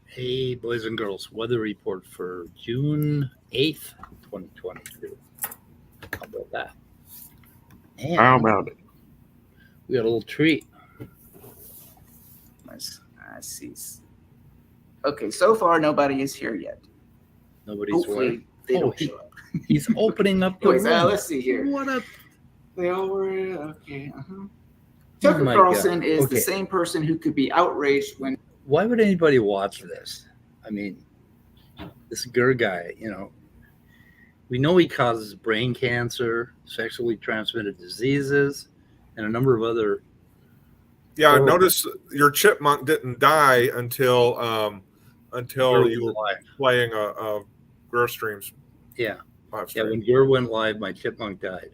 Hey, boys and girls, weather report for June 8th, 2022. How about that? And How about it? we got a little treat. Nice. I see. Okay, so far nobody is here yet. Nobody's Hopefully they don't he- show up. He's opening up the Anyways, room. let's see here. What up? They all were okay. Tucker my Carlson God. is Okay. the same person who could be outraged when Why would anybody watch this? I mean, this Gurr guy, we know he causes brain cancer, sexually transmitted diseases, and a number of other. Yeah, horrible- notice your chipmunk didn't die until you were live. playing a Girl Streams Yeah, live yeah. stream. When Gurr went live, my chipmunk died.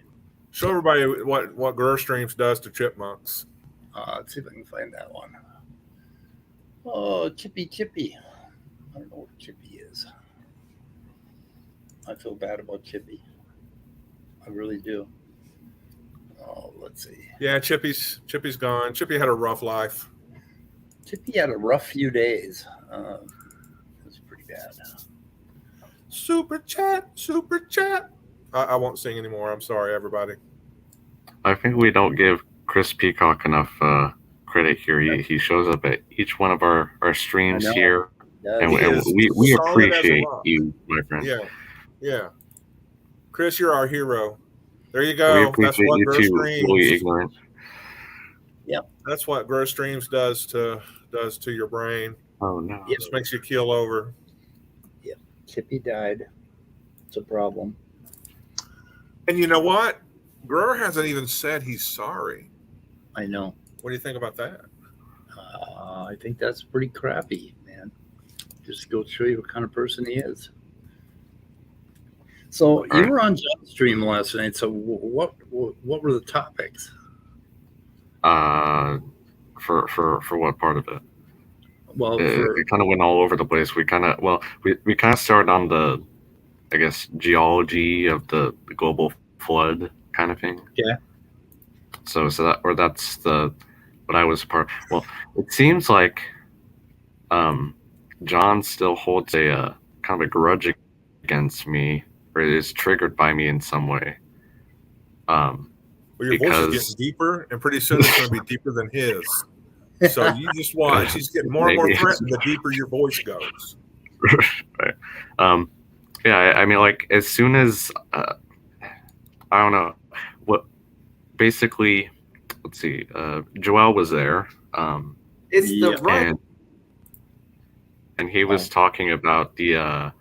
Show everybody what Girl Streams does to chipmunks. Let's see if I can find that one. Oh, Chippy. I don't know what Chippy is. I feel bad about Chippy. I really do. Oh, let's see. Yeah, Chippy's gone. Chippy had a rough life. Chippy had a rough few days. It was pretty bad. Super chat. I won't sing anymore. I'm sorry, everybody. I think we don't give Chris Peacock enough credit here. He shows up at each one of our streams I know. here, and He is we solid as a appreciate rock. you, my friend. Yeah. Chris, you're our hero. There you We go. That's appreciate what you Girl too, fully Streams. ignorant. That's what Girl Streams does to your brain. Oh no. Yep. Just makes you keel over. Chippy died. It's a problem. And you know what? Gurr hasn't even said he's sorry. I know. What do you think about that? I think that's pretty crappy, man. Just go show you what kind of person he is. So you were on John's stream last night. So what were the topics? For what part of it? Well, It kind of went all over the place. We kind of started on the, I guess, geology of the global flood kind of thing. Yeah. So that's what I was part. Well, it seems like John still holds a kind of a grudge against me, or is triggered by me in some way. Well, your voice is getting deeper, and pretty soon it's going to be deeper than his. So you just watch. He's getting more and more threatened the deeper your voice goes. Right. Yeah, I mean, like, as soon as I don't know what. Basically, let's see. Joel was there. it's the right. And he was talking about the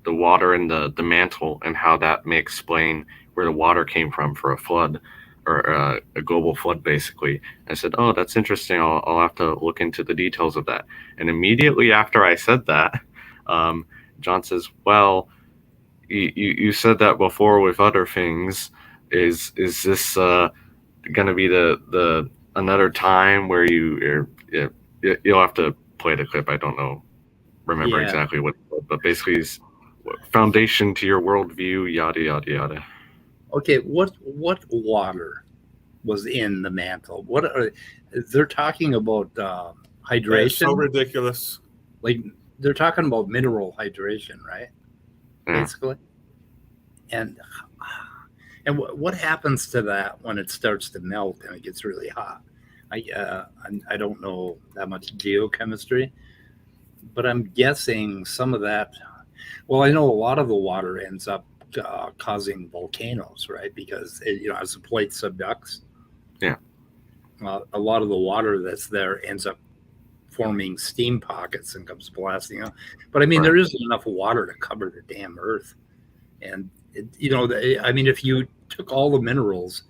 water in the mantle and how that may explain where the water came from for a flood, or a global flood, basically. I said, "Oh, that's interesting. I'll have to look into the details of that." And immediately after I said that, John says, "Well, you said that before with other things. Is this going to be the another time where you'll have to play the clip? I don't remember exactly what, but basically, it's foundation to your worldview, yada yada yada." Okay, what water was in the mantle? What are they're talking about? Hydration. It's so ridiculous. Like they're talking about mineral hydration, right? Yeah. Basically. And what happens to that when it starts to melt and it gets really hot? I don't know that much geochemistry, but I'm guessing some of that. Well, I know a lot of the water ends up causing volcanoes, right? Because as the plate subducts, yeah, a lot of the water that's there ends up forming steam pockets and comes blasting out. But I mean, there isn't enough water to cover the damn Earth. And, I mean, if you took all the minerals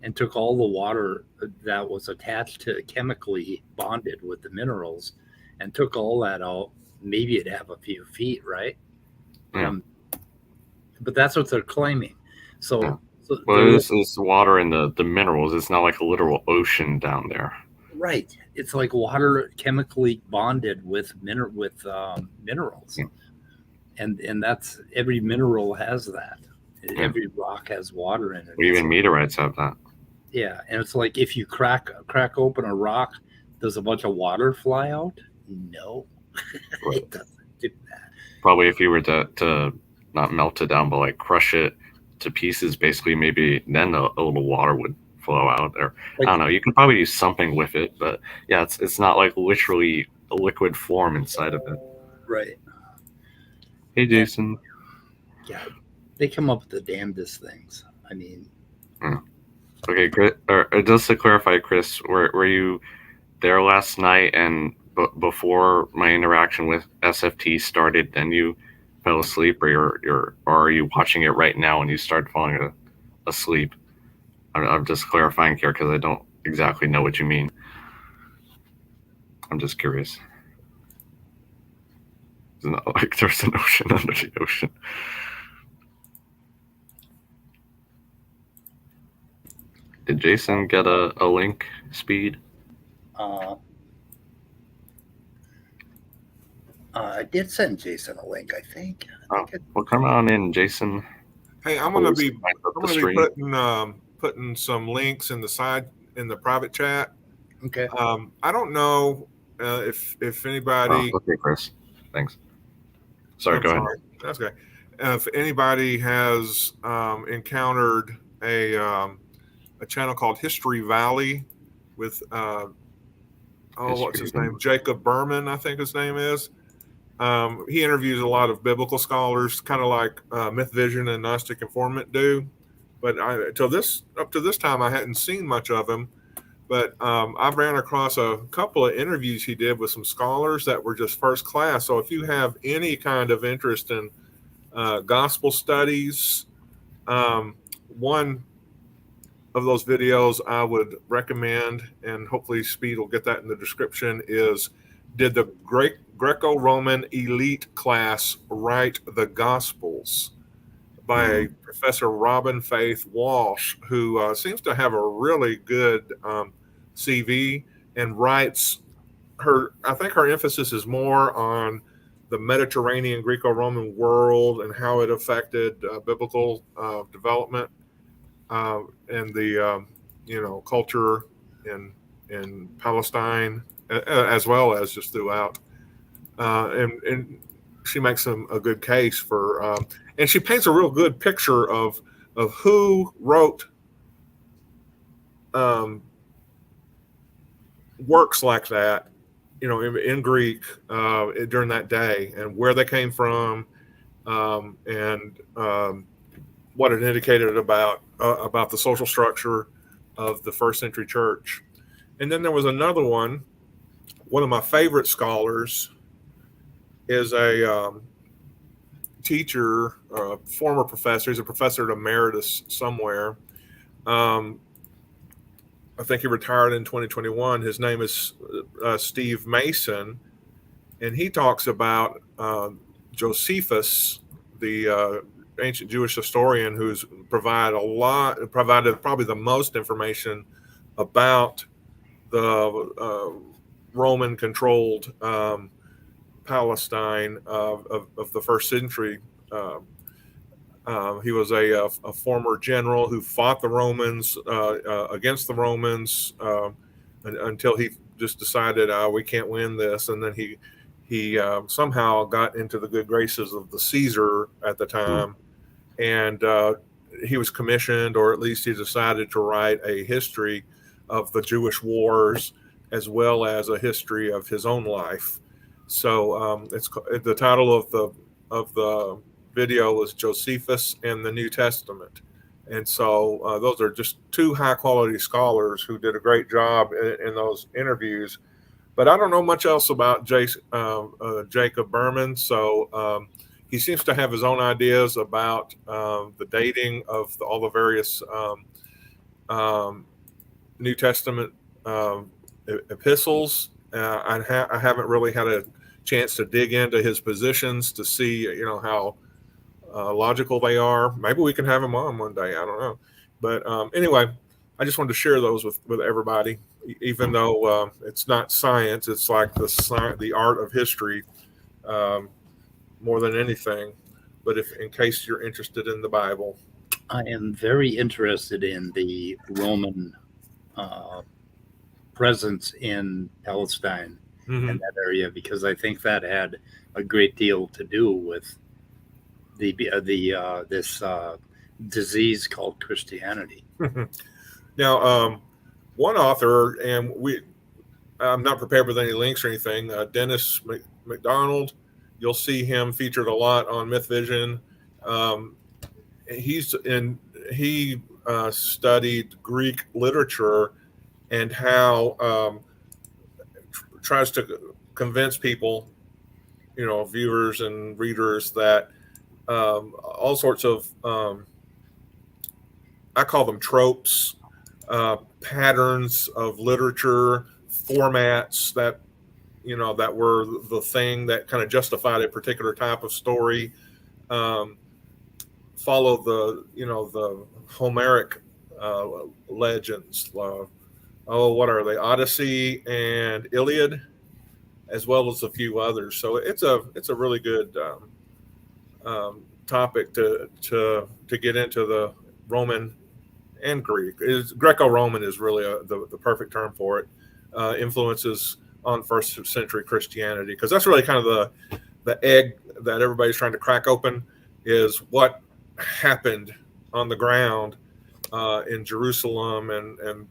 and took all the water that was attached to chemically bonded with the minerals and took all that out, maybe it'd have a few feet, right? Yeah. But that's what they're claiming. So, yeah. Well, this is water and the minerals. It's not like a literal ocean down there. Right. It's like water chemically bonded with minerals. Yeah. And that's, every mineral has that. Yeah. Every rock has water in it. Even meteorites have that. Yeah. And it's like, if you crack open a rock, does a bunch of water fly out? No. It doesn't do that. Probably if you were to not melt it down, but like crush it to pieces, basically, maybe then a little water would flow out. Or like, I don't know, you can probably do something with it, but yeah, it's not like literally a liquid form inside of it. Right. Hey, Jason. Yeah, they come up with the damnedest things. I mean. Okay, Chris, or just to clarify, Chris, were you there last night and before my interaction with SFT started, then you fell asleep, or are you watching it right now and you start falling asleep? I'm just clarifying here because I don't exactly know what you mean. I'm just curious. It's not like there's an ocean under the ocean. Did Jason get a link, Speed? I did send Jason a link, I think. Well, come on in, Jason. Hey, I'm gonna be putting some links in the private chat. Okay. I don't know if anybody. Okay, Chris. Thanks. Sorry, go ahead. That's okay. If anybody has encountered a channel called History Valley with what's his name? Jacob Berman, I think his name is. He interviews a lot of biblical scholars, kind of like Myth Vision and Gnostic Informant do. But up to this time, I hadn't seen much of him. But I ran across a couple of interviews he did with some scholars that were just first class. So if you have any kind of interest in gospel studies, one of those videos I would recommend, and hopefully Speed will get that in the description, is Did the Greco-Roman Elite Class Write the Gospels? By Professor Robin Faith Walsh, who seems to have a really good CV and writes I think her emphasis is more on the Mediterranean Greco-Roman world and how it affected biblical development and the culture in Palestine, as well as just throughout. And she makes a good case for, and she paints a real good picture of who wrote works like that, in Greek during that day, and where they came from, and what it indicated about the social structure of the first century church. And then there was another one of my favorite scholars is a teacher, former professor. He's a professor emeritus somewhere. I think he retired in 2021. His name is Steve Mason, and he talks about Josephus, the ancient Jewish historian, who's provided probably the most information about the Roman-controlled Palestine of the first century. He was a former general who fought the Romans against the Romans until he just decided we can't win this, and then he somehow got into the good graces of the Caesar at the time, and he was commissioned, or at least he decided to write a history of the Jewish wars as well as a history of his own life. So it's the title of the video was Josephus and the New Testament. And so those are just two high quality scholars who did a great job in those interviews But I don't know much else about Jacob Berman. So he seems to have his own ideas about the dating of all the various New Testament epistles. I haven't really had a chance to dig into his positions to see, how logical they are. Maybe we can have him on one day. I don't know. But anyway, I just wanted to share those with everybody, even though it's not science. It's like the art of history more than anything. But in case you're interested in the Bible. I am very interested in the Roman presence in Palestine and that area, because I think that had a great deal to do with this disease called Christianity. Now, one author, and I'm not prepared with any links or anything, Dennis McDonald, you'll see him featured a lot on MythVision. He studied Greek literature and how tries to convince people, viewers and readers, that all sorts of I call them tropes, patterns of literature, formats that that were the thing that kind of justified a particular type of story. Follow the Homeric legends. What are they? Odyssey and Iliad, as well as a few others. So it's a really good topic to get into the Roman and Greek. Greco-Roman is really the perfect term for it. Influences on first century Christianity, because that's really kind of the egg that everybody's trying to crack open, is what happened on the ground in Jerusalem and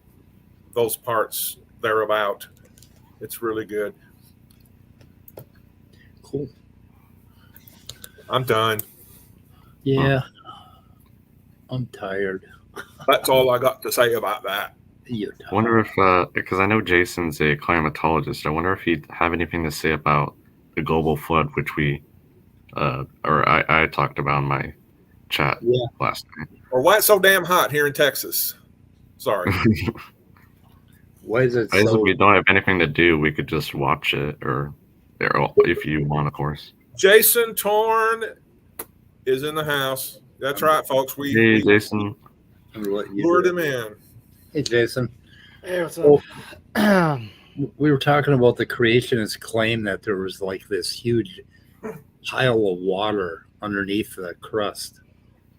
those parts thereabout. It's really good. Cool. I'm done. Yeah. I'm tired. That's all I got to say about that. You're tired. I wonder if, because I know Jason's a climatologist, I wonder if he'd have anything to say about the global flood, which I talked about in my chat last night. Or why it's so damn hot here in Texas. Sorry. Why is it If so? we don't have anything to do, we could just watch it, or if you want, of course. Jason Torn is in the house. That's right, folks. Hey, Jason. Lured him in. Hey, Jason. Hey, what's up? We were talking about the creationist claim that there was like this huge pile of water underneath the crust,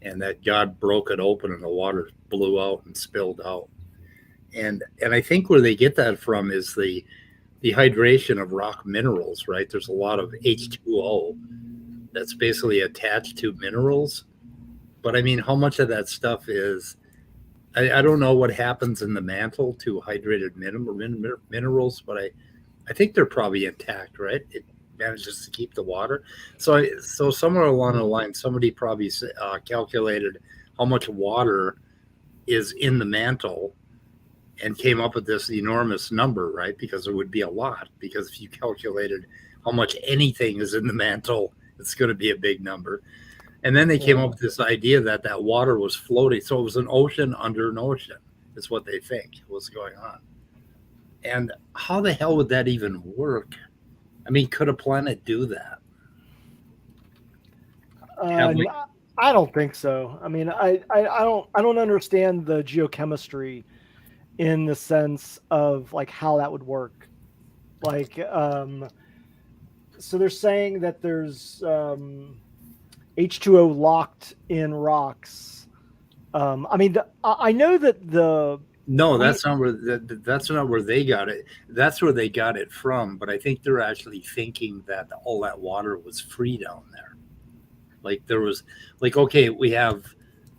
and that God broke it open and the water blew out and spilled out. And I think where they get that from is the hydration of rock minerals, right? There's a lot of H2O that's basically attached to minerals. But I mean, how much of that stuff is, I don't know what happens in the mantle to hydrated minerals, but I think they're probably intact, right? It manages to keep the water. So somewhere along the line, somebody probably calculated how much water is in the mantle and came up with this enormous number, right? Because it would be a lot. Because if you calculated how much anything is in the mantle, it's going to be a big number. And then they came up with this idea that water was floating. So it was an ocean under an ocean, is what they think was going on. And how the hell would that even work? I mean, could a planet do that? I don't think so. I mean, I don't understand the geochemistry in the sense of like how that would work. Like, so they're saying that there's H2O locked in rocks. I mean, I know that that's not where they got it. That's where they got it from. But I think they're actually thinking that all that water was free down there. Like there was, we have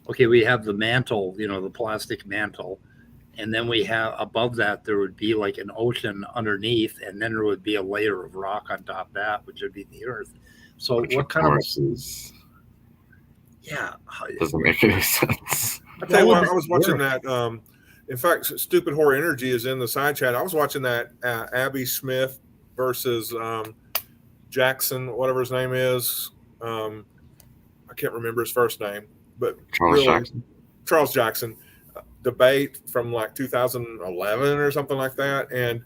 the mantle, the plastic mantle, and then we have above that there would be like an ocean underneath, and then there would be a layer of rock on top of that, which would be the earth. So Which what kind of doesn't make any sense. I tell you what, I was watching that In fact, Stupid Horror Energy is in the side chat. I was watching that Abby Smith versus Jackson, whatever his name is. I can't remember his first name, but Charles Jackson debate from like 2011 or something like that. And,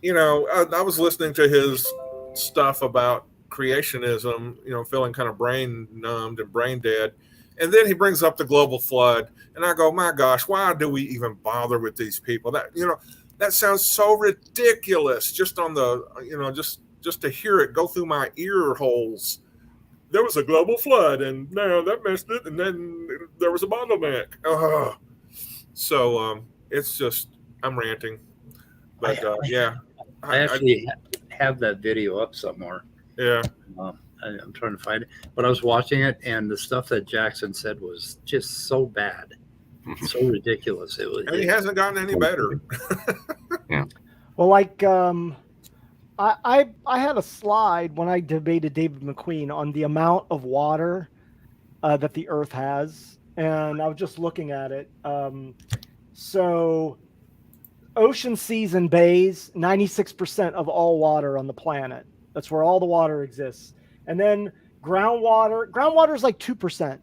you know, I was listening to his stuff about creationism, you know, feeling kind of brain numbed and brain dead. And then he brings up the global flood. And I go, my gosh, why do we even bother with these people? That, you know, that sounds so ridiculous just on the, you know, just to hear it go through my ear holes. There was a global flood and now that messed it. And then there was a bottleneck. So it's just, I'm ranting. But yeah. I actually have that video up somewhere. Yeah. I'm trying to find it. But I was watching it, and the stuff that Jackson said was just so bad. So ridiculous. And he hasn't gotten any better. Yeah. Well, like I had a slide when I debated David McQueen on the amount of water that the Earth has, and I was just looking at it. So ocean, seas, and bays, 96% of all water on the planet. That's where all the water exists. And then groundwater is like 2%.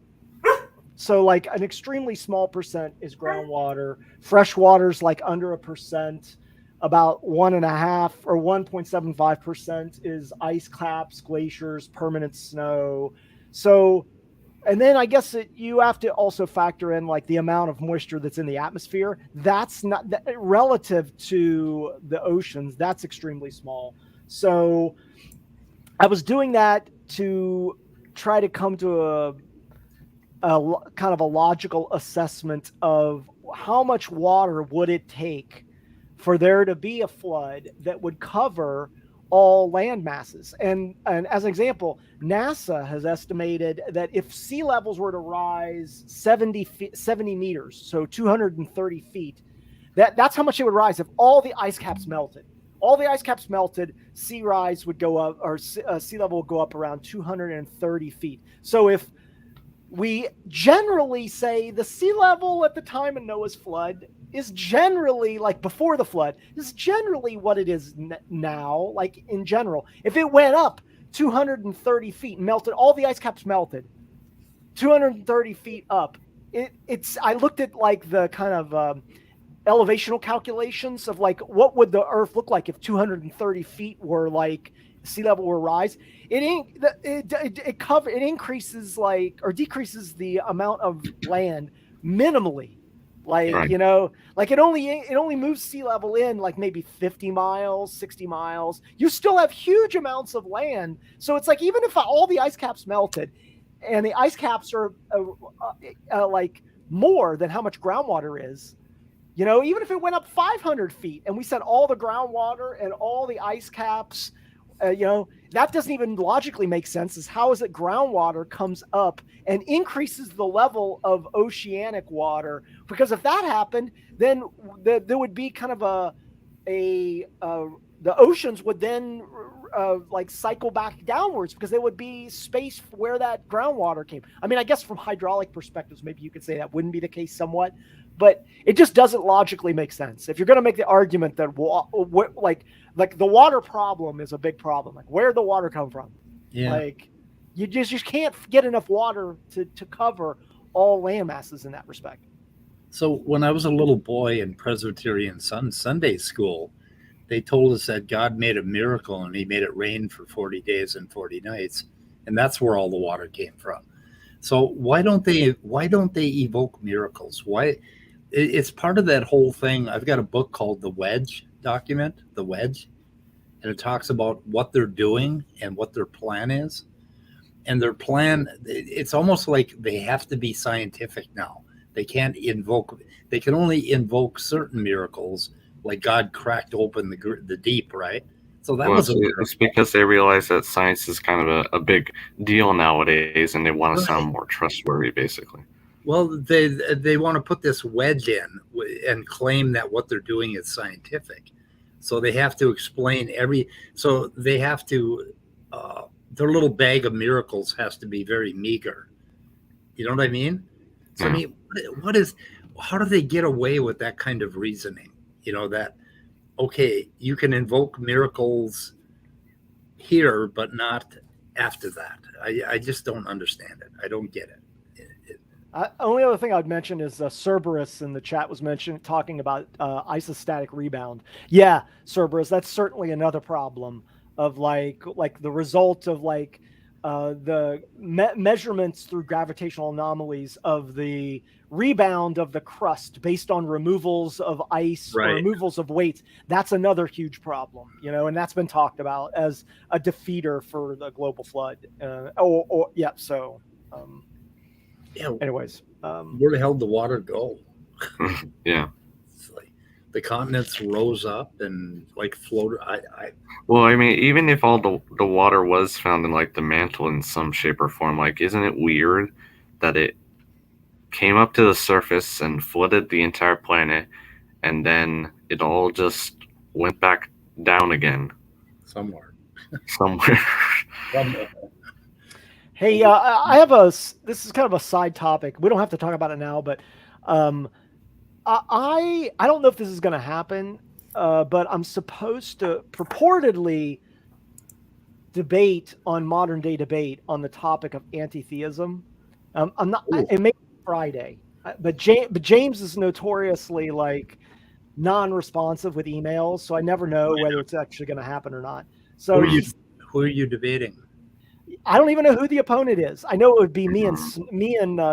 So like an extremely small percent is groundwater. Fresh water is like under 1%. About 1.5 or 1.75% is ice caps, glaciers, permanent snow. So, and then I guess you have to also factor in like the amount of moisture that's in the atmosphere. That's not relative to the oceans. That's extremely small. So I was doing that to try to come to a kind of a logical assessment of how much water would it take for there to be a flood that would cover all land masses. And as an example, NASA has estimated that if sea levels were to rise 70 meters, so 230 feet, that's how much it would rise if all the ice caps melted. All the ice caps melted, sea rise would go up, or sea level would go up around 230 feet. So if we generally say the sea level at the time of Noah's flood is generally, like before the flood, is generally what it is now, like in general. If it went up 230 feet, melted, all the ice caps melted, 230 feet up, I looked at like the kind of elevational calculations of like what would the Earth look like if 230 feet were like sea level were rise. It increases like, or decreases the amount of land minimally. Like, right. You know, like it only moves sea level in like maybe 50 miles, 60 miles. You still have huge amounts of land. So it's like, even if all the ice caps melted and the ice caps are like more than how much groundwater is, you know, even if it went up 500 feet and we said all the groundwater and all the ice caps, you know, that doesn't even logically make sense. Is how is it groundwater comes up and increases the level of oceanic water? Because if that happened, then there would be kind of the oceans would then like cycle back downwards because there would be space where that groundwater came. I mean, I guess from hydraulic perspectives, maybe you could say that wouldn't be the case somewhat, but it just doesn't logically make sense. If you're going to make the argument that like the water problem is a big problem, like where'd the water come from? Yeah. Like you just can't get enough water to cover all land masses in that respect. So when I was a little boy in Presbyterian Sunday school, they told us that God made a miracle and he made it rain for 40 days and 40 nights. And that's where all the water came from. So why don't they evoke miracles? Why? It's part of that whole thing. I've got a book called The Wedge document, The Wedge, and it talks about what they're doing and what their plan is. And their plan, it's almost like they have to be scientific now. They can only invoke certain miracles, like God cracked open the deep, right? So that was it's because they realize that science is kind of a big deal nowadays, and they want to sound more trustworthy, basically. Well, they want to put this wedge in and claim that what they're doing is scientific. So they have to explain their little bag of miracles has to be very meager. You know what I mean? So I mean, how do they get away with that kind of reasoning? That, okay, you can invoke miracles here, but not after that. I just don't understand it. I don't get it. Only other thing I'd mention is Cerberus in the chat was talking about isostatic rebound. Yeah, Cerberus, that's certainly another problem of like the result of the measurements through gravitational anomalies of the rebound of the crust based on removals of ice or removals of weight. That's another huge problem, and that's been talked about as a defeater for the global flood. Anyways, where the hell did the water go? Yeah. It's like the continents rose up and floated. Well, I mean, even if all the water was found in the mantle in some shape or form, isn't it weird that it came up to the surface and flooded the entire planet, and then it all just went back down again? Somewhere. Hey, I have this is kind of a side topic. We don't have to talk about it now, but I don't know if this is going to happen, but I'm supposed to purportedly debate on Modern Day Debate on the topic of anti-theism. I'm not. It may be Friday, but James is notoriously non-responsive with emails, so I never know whether it's actually going to happen or not. So who are you debating? I don't even know who the opponent is. I know it would be me and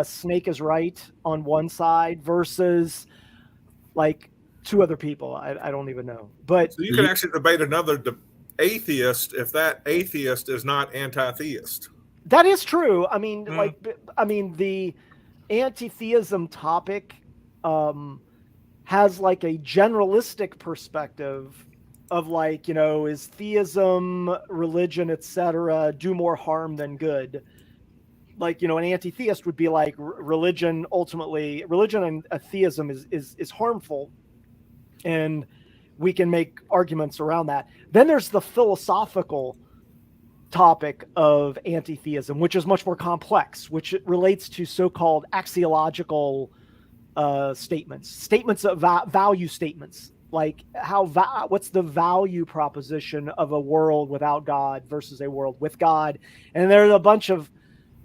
Snake is Right on one side versus two other people. I don't even know. But so you can actually debate another atheist if that atheist is not anti-theist. That is true. I mean, the anti-theism topic has a generalistic perspective of is theism, religion, etc., do more harm than good? An anti-theist would be religion and theism is harmful, and we can make arguments around that. Then there's the philosophical topic of anti-theism, which is much more complex, which relates to so-called axiological statements of value statements. What's the value proposition of a world without God versus a world with God? And there are a bunch of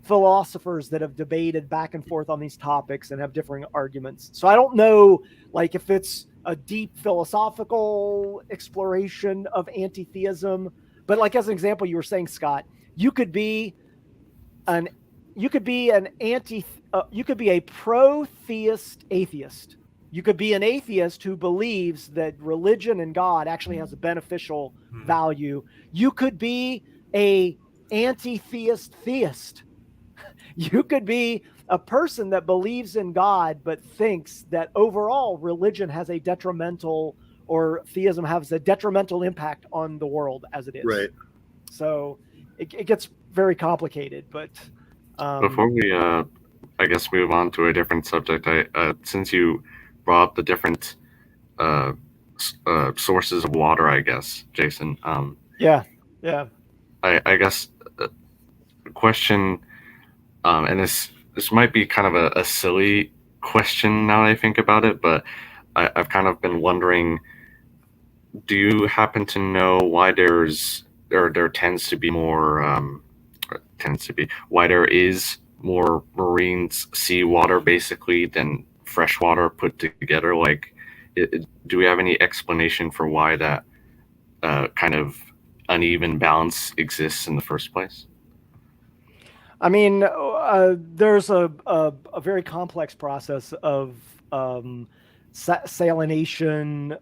philosophers that have debated back and forth on these topics and have differing arguments. So I don't know, if it's a deep philosophical exploration of anti-theism, but as an example, you were saying, Scott, you could be a pro-theist atheist. You could be an atheist who believes that religion and God actually has a beneficial value. You could be a anti-theist theist. You could be a person that believes in God but thinks that overall religion has a detrimental, or theism has a detrimental impact on the world as it is. Right. So it gets very complicated. But before we, I guess, move on to a different subject, since you brought up the different sources of water, I guess, Jason. Yeah. I guess the question, and this might be kind of a silly question now that I think about it, but I've kind of been wondering, do you happen to know why there tends to be more why there is more marine seawater basically than freshwater put together? Do we have any explanation for why that kind of uneven balance exists in the first place? I mean, there's a very complex process of salination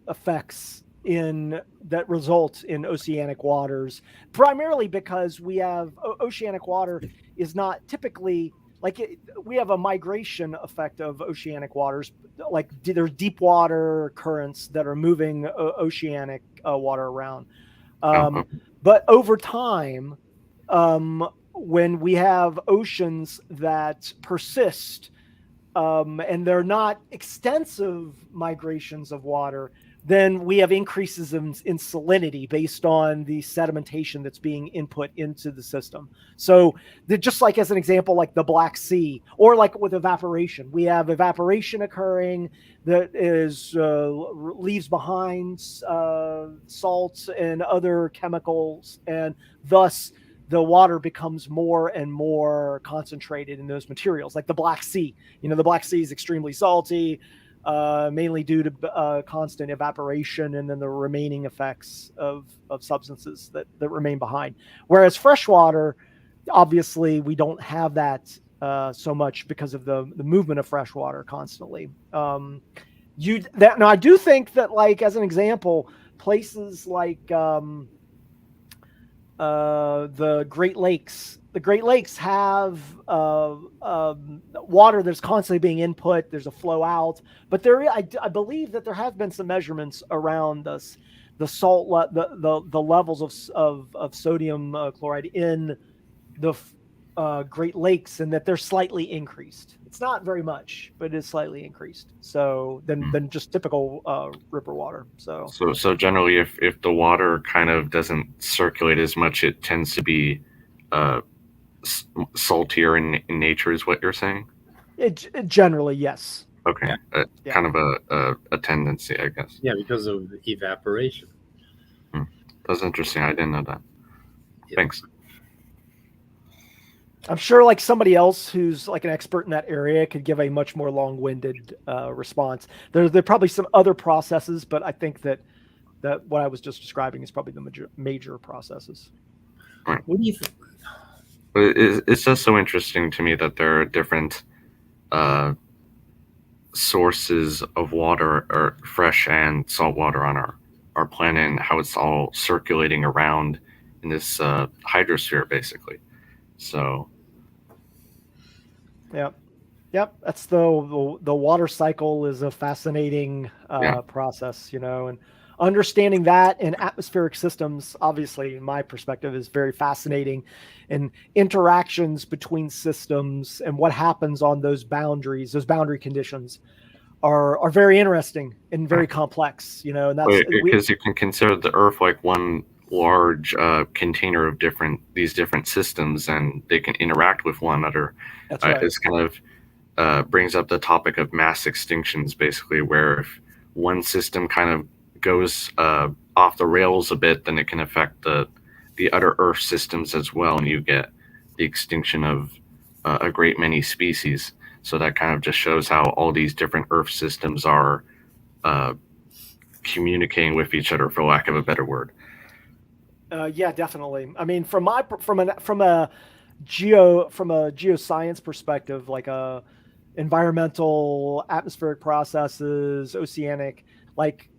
effects that result in oceanic waters, primarily because we have oceanic water is not typically we have a migration effect of oceanic waters. There's deep water currents that are moving oceanic water around. But over time, when we have oceans that persist and they're not extensive migrations of water, then we have increases in salinity based on the sedimentation that's being input into the system. So just like as an example, like the Black Sea, or like with evaporation, we have evaporation occurring that is leaves behind salts and other chemicals, and thus the water becomes more and more concentrated in those materials, like the Black Sea. The Black Sea is extremely salty, mainly due to constant evaporation and then the remaining effects of substances that remain behind. Whereas freshwater, obviously, we don't have that so much because of the movement of freshwater constantly. Now, I do think that, like, as an example, places like the Great Lakes. The Great Lakes have water that's constantly being input. There's a flow out, but I believe that there have been some measurements around the salt, the levels of sodium chloride in the Great Lakes, and that they're slightly increased. It's not very much, but it is slightly increased. So than just typical river water. So generally, if the water kind of doesn't circulate as much, it tends to be saltier in nature, is what you're saying? It generally, yes. Okay, Yeah. Kind of a tendency, I guess. Yeah, because of evaporation. That's interesting. I didn't know that. Yeah. Thanks. I'm sure like somebody else who's like an expert in that area could give a much more long-winded response. There are probably some other processes, but I think that what I was just describing is probably the major processes. Right. What do you think? It's just so interesting to me that there are different sources of water, or fresh and salt water, on our planet, and how it's all circulating around in this hydrosphere, basically. So, yep. That's the water cycle is a fascinating process, and understanding that in atmospheric systems, obviously, in my perspective, is very fascinating. And interactions between systems and what happens on those boundaries, those boundary conditions, are very interesting and very complex. And that's because you can consider the Earth like one large container of these different systems, and they can interact with one another. That's right. It's kind of brings up the topic of mass extinctions, basically, where if one system kind of goes off the rails a bit, then it can affect the other Earth systems as well, and you get the extinction of a great many species. So that kind of just shows how all these different Earth systems are communicating with each other, for lack of a better word. Yeah, definitely. I mean, from a geoscience perspective, like environmental, atmospheric processes, oceanic, like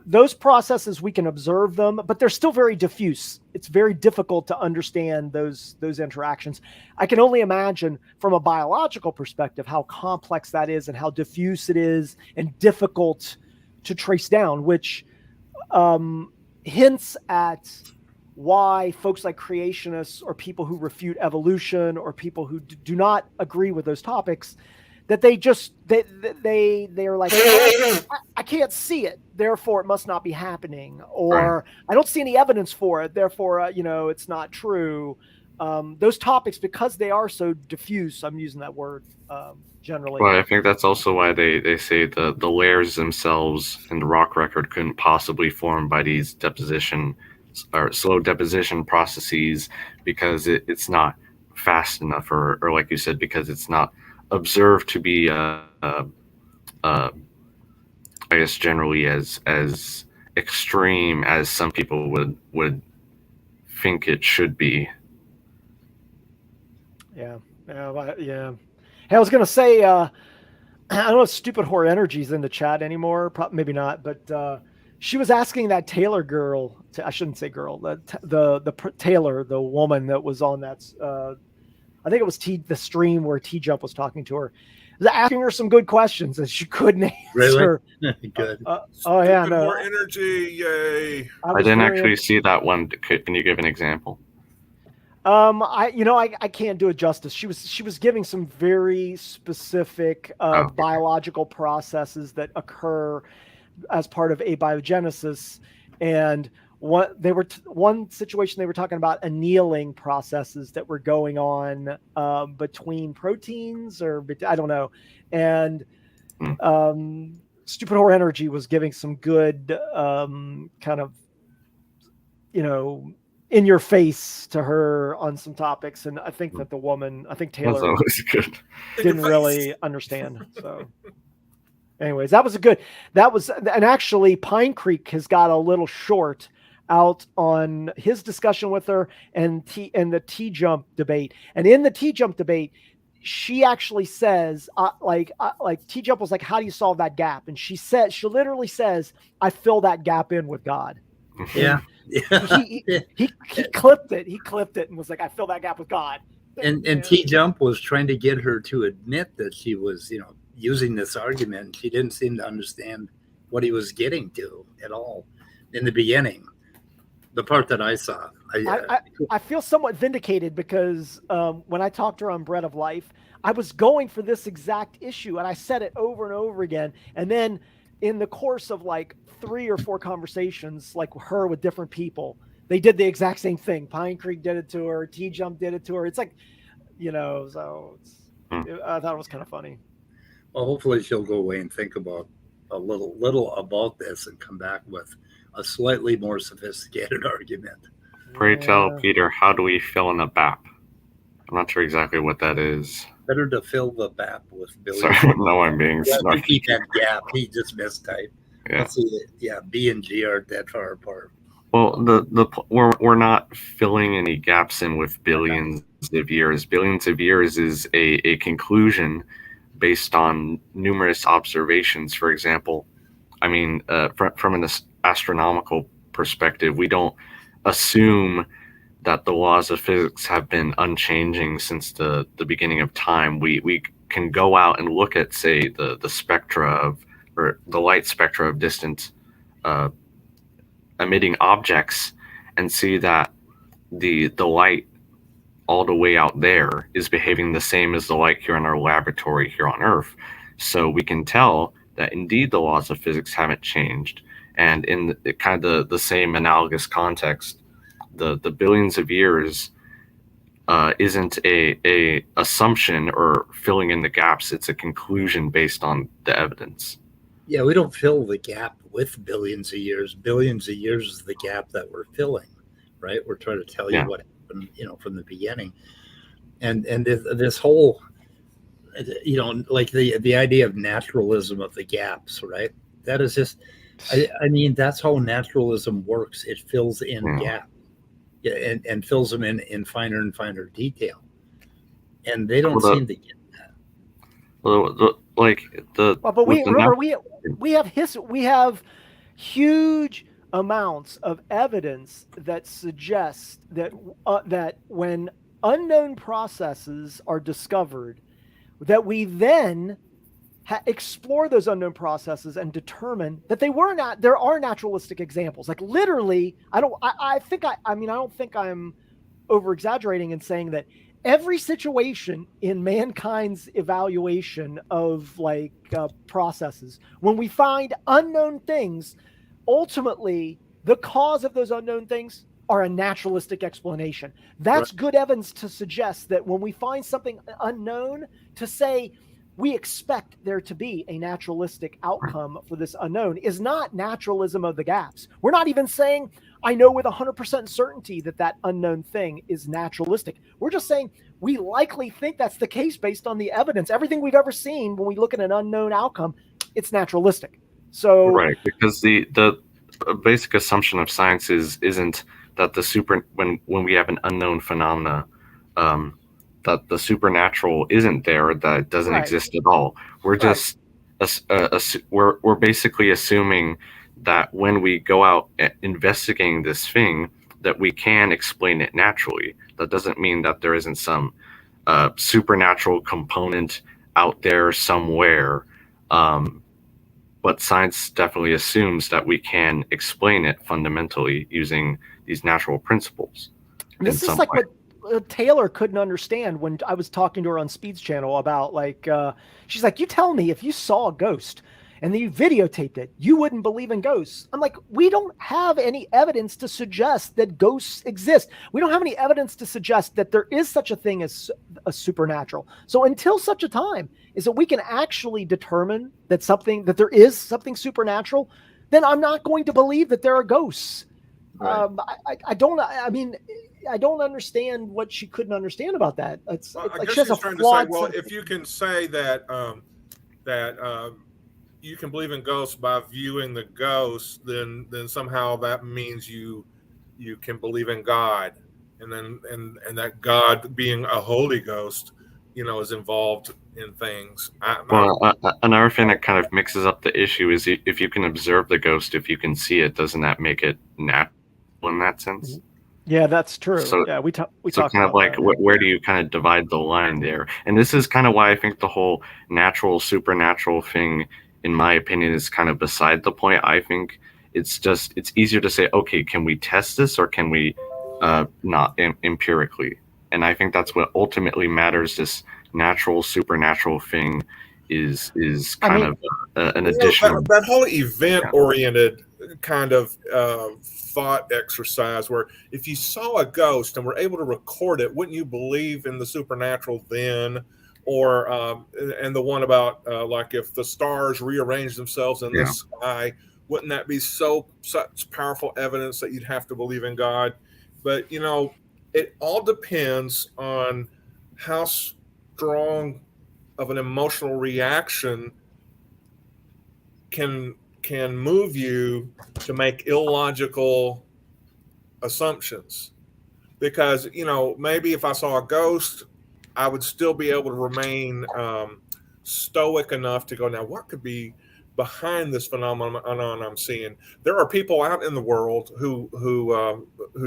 those processes, we can observe them, but they're still very diffuse. It's very difficult to understand those interactions. I can only imagine from a biological perspective how complex that is and how diffuse it is and difficult to trace down, which hints at why folks like creationists or people who refute evolution or people who do not agree with those topics, that they are like, I can't see it, therefore it must not be happening, or right. I don't see any evidence for it, therefore it's not true. Those topics, because they are so diffuse, I'm using that word generally. Well, I think that's also why they say the layers themselves in the rock record couldn't possibly form by these deposition or slow deposition processes, because it's not fast enough, or like you said, because it's not observed to be I guess generally as extreme as some people would think it should be. Yeah. Hey, I was gonna say I don't know if Stupid Whore Energy's in the chat anymore. Maybe not, but she was asking that Taylor girl. I shouldn't say girl. The Taylor, the woman that was on that. I think it was the stream where T-Jump was talking to her, was asking her some good questions and she couldn't answer. Really? Good. Oh yeah, no. More energy, yay! I didn't actually see that one. Can you give an example? I can't do it justice. She was giving some very specific biological processes that occur as part of abiogenesis, and one situation they were talking about annealing processes that were going on between proteins, or I don't know, and Stupid Whore Energy was giving some good kind of, in your face to her on some topics, and I think that Taylor didn't really understand. So anyways, and actually Pine Creek has got a little short out on his discussion with her and the T-jump debate. And in the T-jump debate, she actually says, T-jump was like, how do you solve that gap? And she literally says, I fill that gap in with God. Yeah. He clipped it. He clipped it and was like, I fill that gap with God. And T-jump was trying to get her to admit that she was, using this argument. She didn't seem to understand what he was getting to at all in the beginning. The part that I saw. I feel somewhat vindicated because when I talked to her on Bread of Life, I was going for this exact issue, and I said it over and over again. And then in the course of like 3 or 4 conversations, like her with different people, they did the exact same thing. Pine Creek did it to her. T-Jump did it to her. It's like, so I thought it was kind of funny. Well, hopefully she'll go away and think about a little about this and come back with a slightly more sophisticated argument. Pray tell, Peter, how do we fill in a BAP? I'm not sure exactly what that is. Better to fill the BAP with billions. Sorry, no, I'm being snarky. Keep that gap. He just mistyped. Yeah. Let's see. Yeah, B and G aren't that far apart. Well, we're not filling any gaps in with billions of years. Billions of years is a conclusion based on numerous observations. For example, I mean, from an astronomical perspective, we don't assume that the laws of physics have been unchanging since the beginning of time. We can go out and look at, say, the spectra of, or the light spectra of distant emitting objects, and see that the light all the way out there is behaving the same as the light here in our laboratory here on Earth. So we can tell that indeed the laws of physics haven't changed. And in kind of the same analogous context, the billions of years isn't a assumption or filling in the gaps. It's a conclusion based on the evidence. Yeah, we don't fill the gap with billions of years. Billions of years is the gap that we're filling, right? We're trying to tell you what happened, from the beginning. And this whole, like the idea of naturalism of the gaps, right? That is just, I mean, that's how naturalism works. It fills in gaps, and fills them in finer and finer detail. And they don't seem to get that. But we have huge amounts of evidence that suggests that that when unknown processes are discovered, that we then explore those unknown processes and determine that there are naturalistic examples. Like literally, I don't think I'm over exaggerating in saying that every situation in mankind's evaluation of processes, when we find unknown things, ultimately the cause of those unknown things are a naturalistic explanation. That's good evidence to suggest that when we find something unknown, to say we expect there to be a naturalistic outcome for this unknown is not naturalism of the gaps. We're not even saying, I know with 100% certainty that unknown thing is naturalistic. We're just saying we likely think that's the case based on the evidence. Everything we've ever seen when we look at an unknown outcome, it's naturalistic. So because the basic assumption of science isn't that when we have an unknown phenomena, that the supernatural isn't there, that it doesn't exist at all. We're just we're basically assuming that when we go out investigating this thing, that we can explain it naturally. That doesn't mean that there isn't some supernatural component out there somewhere. But science definitely assumes that we can explain it fundamentally using these natural principles. This is Taylor couldn't understand when I was talking to her on Speed's channel about she's like, you tell me if you saw a ghost and then you videotaped it, you wouldn't believe in ghosts. I'm like, we don't have any evidence to suggest that ghosts exist. We don't have any evidence to suggest that there is such a thing as a supernatural. So until such a time is that we can actually determine that there is something supernatural, then I'm not going to believe that there are ghosts. Right. I don't understand what she couldn't understand about that. I guess she's trying to say, well, if you can say that you can believe in ghosts by viewing the ghost, then somehow that means you can believe in God, and that God, being a Holy Ghost, is involved in things. Another thing that kind of mixes up the issue is if you can observe the ghost, if you can see it, doesn't that make it natural in that sense? Yeah, that's true. So, yeah, we talked kind of like that. Where do you kind of divide the line there? And this is kind of why I think the whole natural supernatural thing, in my opinion, is kind of beside the point. I think it's easier to say, okay, can we test this or can we not empirically? And I think that's what ultimately matters. This natural supernatural thing is kind of an additional. That whole event oriented kind of thought exercise, where if you saw a ghost and were able to record it, wouldn't you believe in the supernatural then? Or and the one about like if the stars rearrange themselves in the sky, wouldn't that be such powerful evidence that you'd have to believe in God? But it all depends on how strong of an emotional reaction can move you to make illogical assumptions. Because maybe if I saw a ghost, I would still be able to remain stoic enough to go, now what could be behind this phenomenon I'm seeing? There are people out in the world who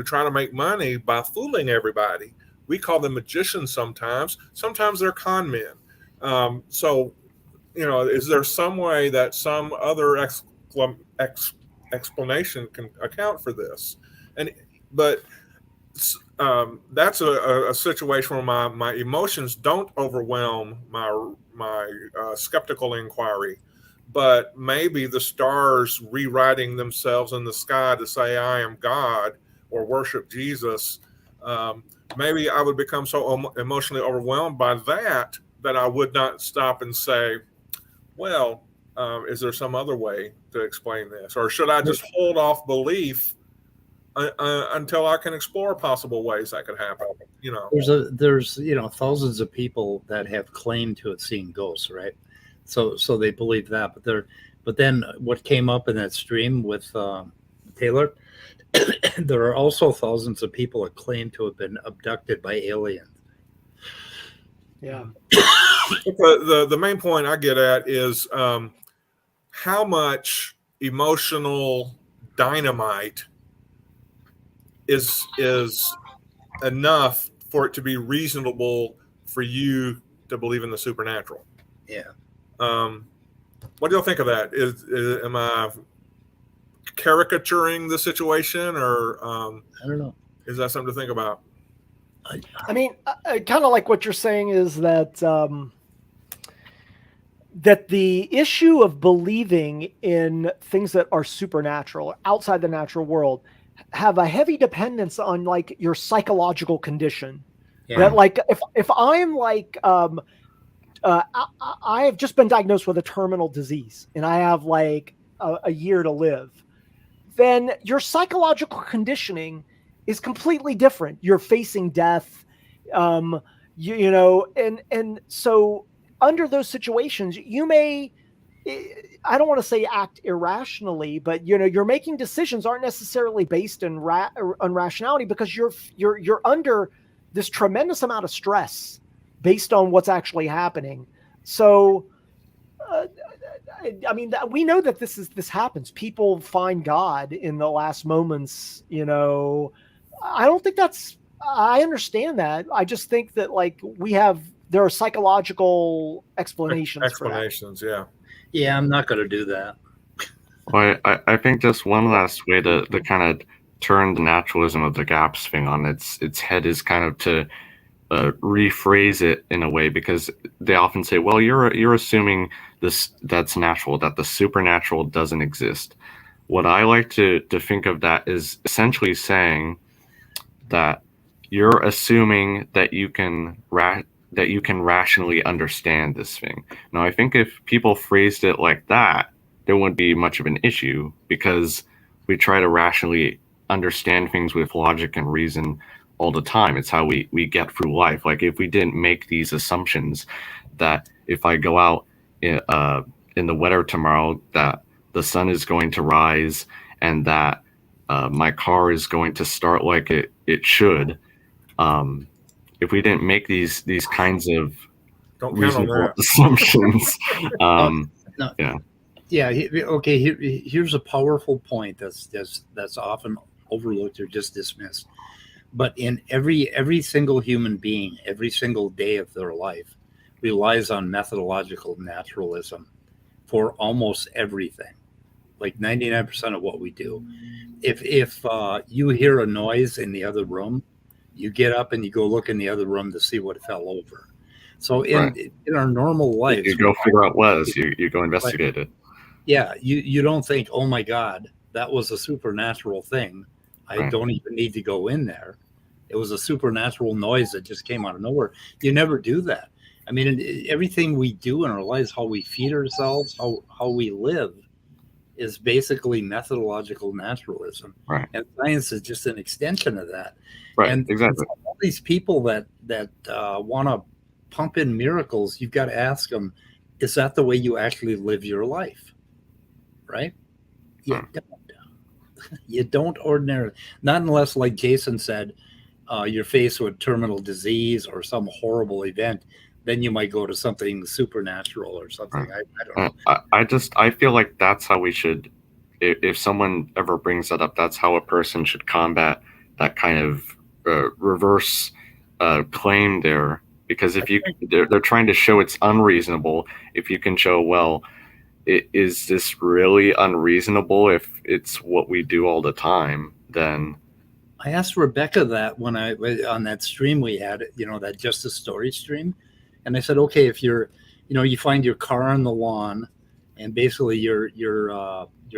try to make money by fooling everybody. We call them magicians sometimes. Sometimes they're con men. So, is there some way that some other explanation can account for this? But that's a situation where my emotions don't overwhelm my skeptical inquiry, but maybe the stars rewriting themselves in the sky to say I am God or worship Jesus. Maybe I would become so emotionally overwhelmed by that I would not stop and say, well, is there some other way to explain this, or should I just hold off belief until I can explore possible ways that could happen? There's thousands of people that have claimed to have seen ghosts, right? So they believe that, but then what came up in that stream with Taylor, there are also thousands of people that claim to have been abducted by aliens. Yeah. The main point I get at is how much emotional dynamite is enough for it to be reasonable for you to believe in the supernatural. Yeah. What do y'all think of that? Am I caricaturing the situation, or I don't know. Is that something to think about? I mean, kind of like what you're saying is that that the issue of believing in things that are supernatural, outside the natural world, have a heavy dependence on like your psychological condition. Yeah. That like if I'm like I have just been diagnosed with a terminal disease and I have like a year to live, then your psychological conditioning is completely different. You're facing death, and so under those situations, you may, I don't want to say act irrationally, but your making decisions aren't necessarily based on rationality, because you're under this tremendous amount of stress based on what's actually happening. So, I mean, we know that this happens. People find God in the last moments. I don't think I understand that. I just think that like there are psychological explanations for that. Yeah, I'm not going to do that. Well, I think just one last way to kind of turn the naturalism of the gaps thing on its head is kind of to rephrase it in a way, because they often say, well, you're assuming that's natural, that the supernatural doesn't exist. What I like to think of that is essentially saying that you're assuming that you can rationally understand this thing. Now, I think if people phrased it like that, there wouldn't be much of an issue, because we try to rationally understand things with logic and reason all the time. It's how we get through life. Like, if we didn't make these assumptions that if I go out in the weather tomorrow, that the sun is going to rise and that my car is going to start like it should. If we didn't make these kinds of Don't count on reasonable that. assumptions, No. yeah. Yeah. Okay. Here's a powerful point that's often overlooked or just dismissed. But in every single human being, every single day of their life, relies on methodological naturalism for almost everything. Like 99% of what we do. If you hear a noise in the other room, you get up and you go look in the other room to see what fell over. So in our normal lives, You go figure out what it was. You go investigate it. Yeah, you don't think, oh my God, that was a supernatural thing. I don't even need to go in there. It was a supernatural noise that just came out of nowhere. You never do that. I mean, everything we do in our lives, how we feed ourselves, how we live, is basically methodological naturalism. Right. And science is just an extension of that. Right, And exactly. all these people that want to pump in miracles, you've got to ask them, is that the way you actually live your life? Right? You don't. You don't ordinarily. Not unless, like Jason said, you're faced with terminal disease or some horrible event. Then you might go to something supernatural or something. Right. I don't know. I feel like that's how we should, if someone ever brings that up, that's how a person should combat that kind of reverse claim there. Because if they're trying to show it's unreasonable, if you can show, well, is this really unreasonable if it's what we do all the time, then... I asked Rebecca that when on that stream we had, that Just a Story stream. And I said, okay, if you find your car on the lawn and basically your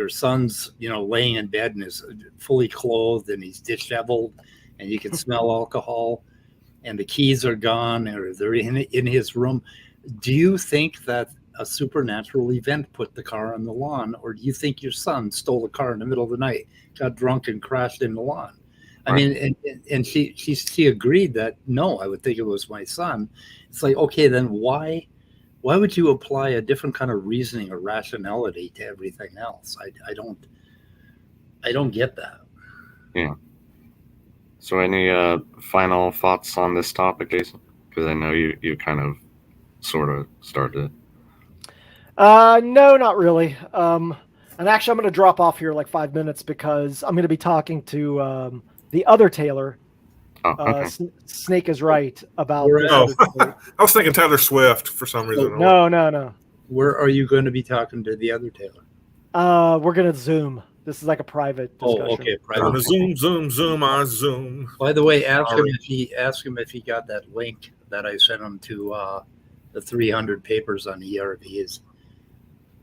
son's, laying in bed and is fully clothed and he's disheveled and you can smell alcohol and the keys are gone or they're in his room. Do you think that a supernatural event put the car on the lawn, or do you think your son stole the car in the middle of the night, got drunk and crashed in the lawn? I mean, and she agreed that no, I would think it was my son. It's like, okay, then why would you apply a different kind of reasoning or rationality to everything else? I don't get that. Yeah. So any final thoughts on this topic, Jason? Because I know you kind of sort of started it. No, not really. And actually, I'm going to drop off here like 5 minutes because I'm going to be talking to the other Taylor. Oh, okay. Snake is right about. I was thinking Taylor Swift for some reason. No. Where are you going to be talking to the other Taylor? We're going to Zoom. This is like a private discussion. Oh, okay. Private. Zoom, I Zoom. By the way, ask him if he got that link that I sent him to the 300 papers on ERVs.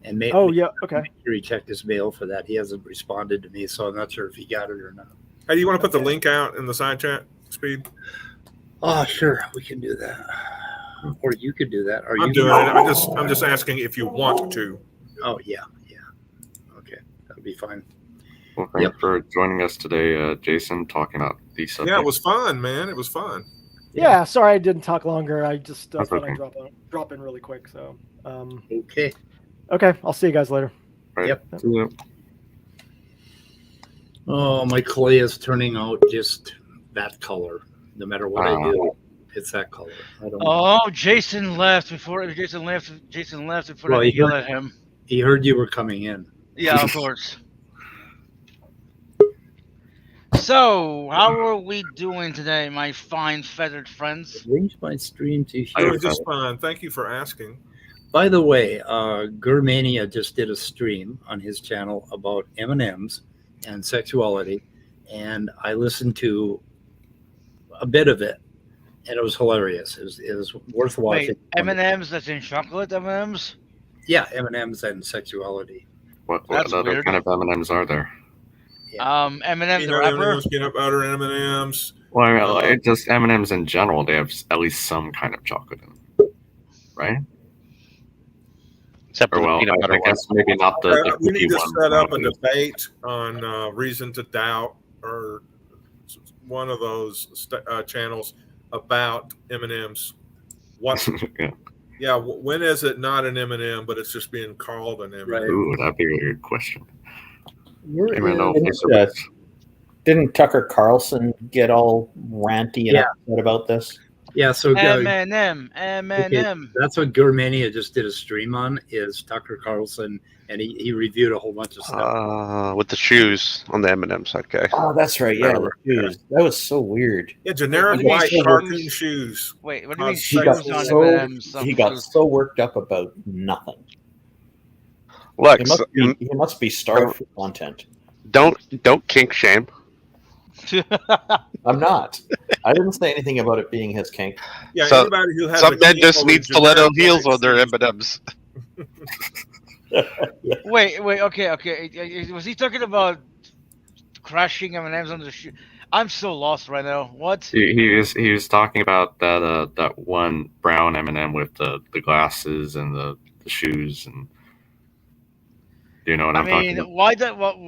And make sure he checked his mail for that. He hasn't responded to me, so I'm not sure if he got it or not. Hey, do you want to put the link out in the side chat, Speed? Oh, sure, we can do that. Or you could do that. I'm doing it. I'm just asking if you want to. Oh yeah. Okay, that'll be fine. Well, thanks for joining us today, Jason, talking about these subjects. Yeah, it was fun, man. It was fun. Yeah, sorry I didn't talk longer. I just thought okay. I'd drop in really quick. So. Okay. Okay, I'll see you guys later. Right. Yep. See you. Oh, my clay is turning out just that color. No matter what I do, it's that color. I don't know. Jason left before I yelled at him. He heard you were coming in. Yeah, of course. So, how are we doing today, my fine feathered friends? Arrange my stream to It was just fun. Thank you for asking. By the way, Mania just did a stream on his channel about M&Ms and sexuality, and I listened to a bit of it, and it was hilarious. It was worth watching. Wait, M&M's that's in chocolate M&M's? Yeah, M&M's and sexuality. What That's other weird. kind of M&Ms are there? M&M's the Peanut rapper? M&Ms, peanut butter M&Ms. Well, it just M&Ms in general. They have at least some kind of chocolate in them, right? Except for Or the well, peanut butter I one. guess maybe not the We cookie need to one. set up a debate on Reason to Doubt or one of those channels about M&Ms. What? Yeah. When is it not an M&M, but it's just being called an M&M? Right. Ooh, that'd be a good question. Didn't Tucker Carlson get all ranty and upset about this? Yeah, so M&M. okay, that's what Gourmania just did a stream on, is Tucker Carlson, and he reviewed a whole bunch of stuff. With the shoes on the M&Ms. Okay. Oh, that's right. Yeah, the shoes. That was so weird. Yeah, generic What do you white mean cartoon shoes? shoes. Wait, what do you mean He got shoes on so M&M's? he got so worked up about nothing. Look, He must be starved for content. don't kink shame. I'm not. I didn't say anything about it being his kink. Yeah, So, anybody who has some a men kink just over need generic stiletto heels white on their shoes. M&Ms. Wait, okay. Was he talking about crashing M&M's on the shoe? I'm so lost right now. What? He was talking about that one brown M&M with the glasses and the shoes, and do you know what I'm talking about?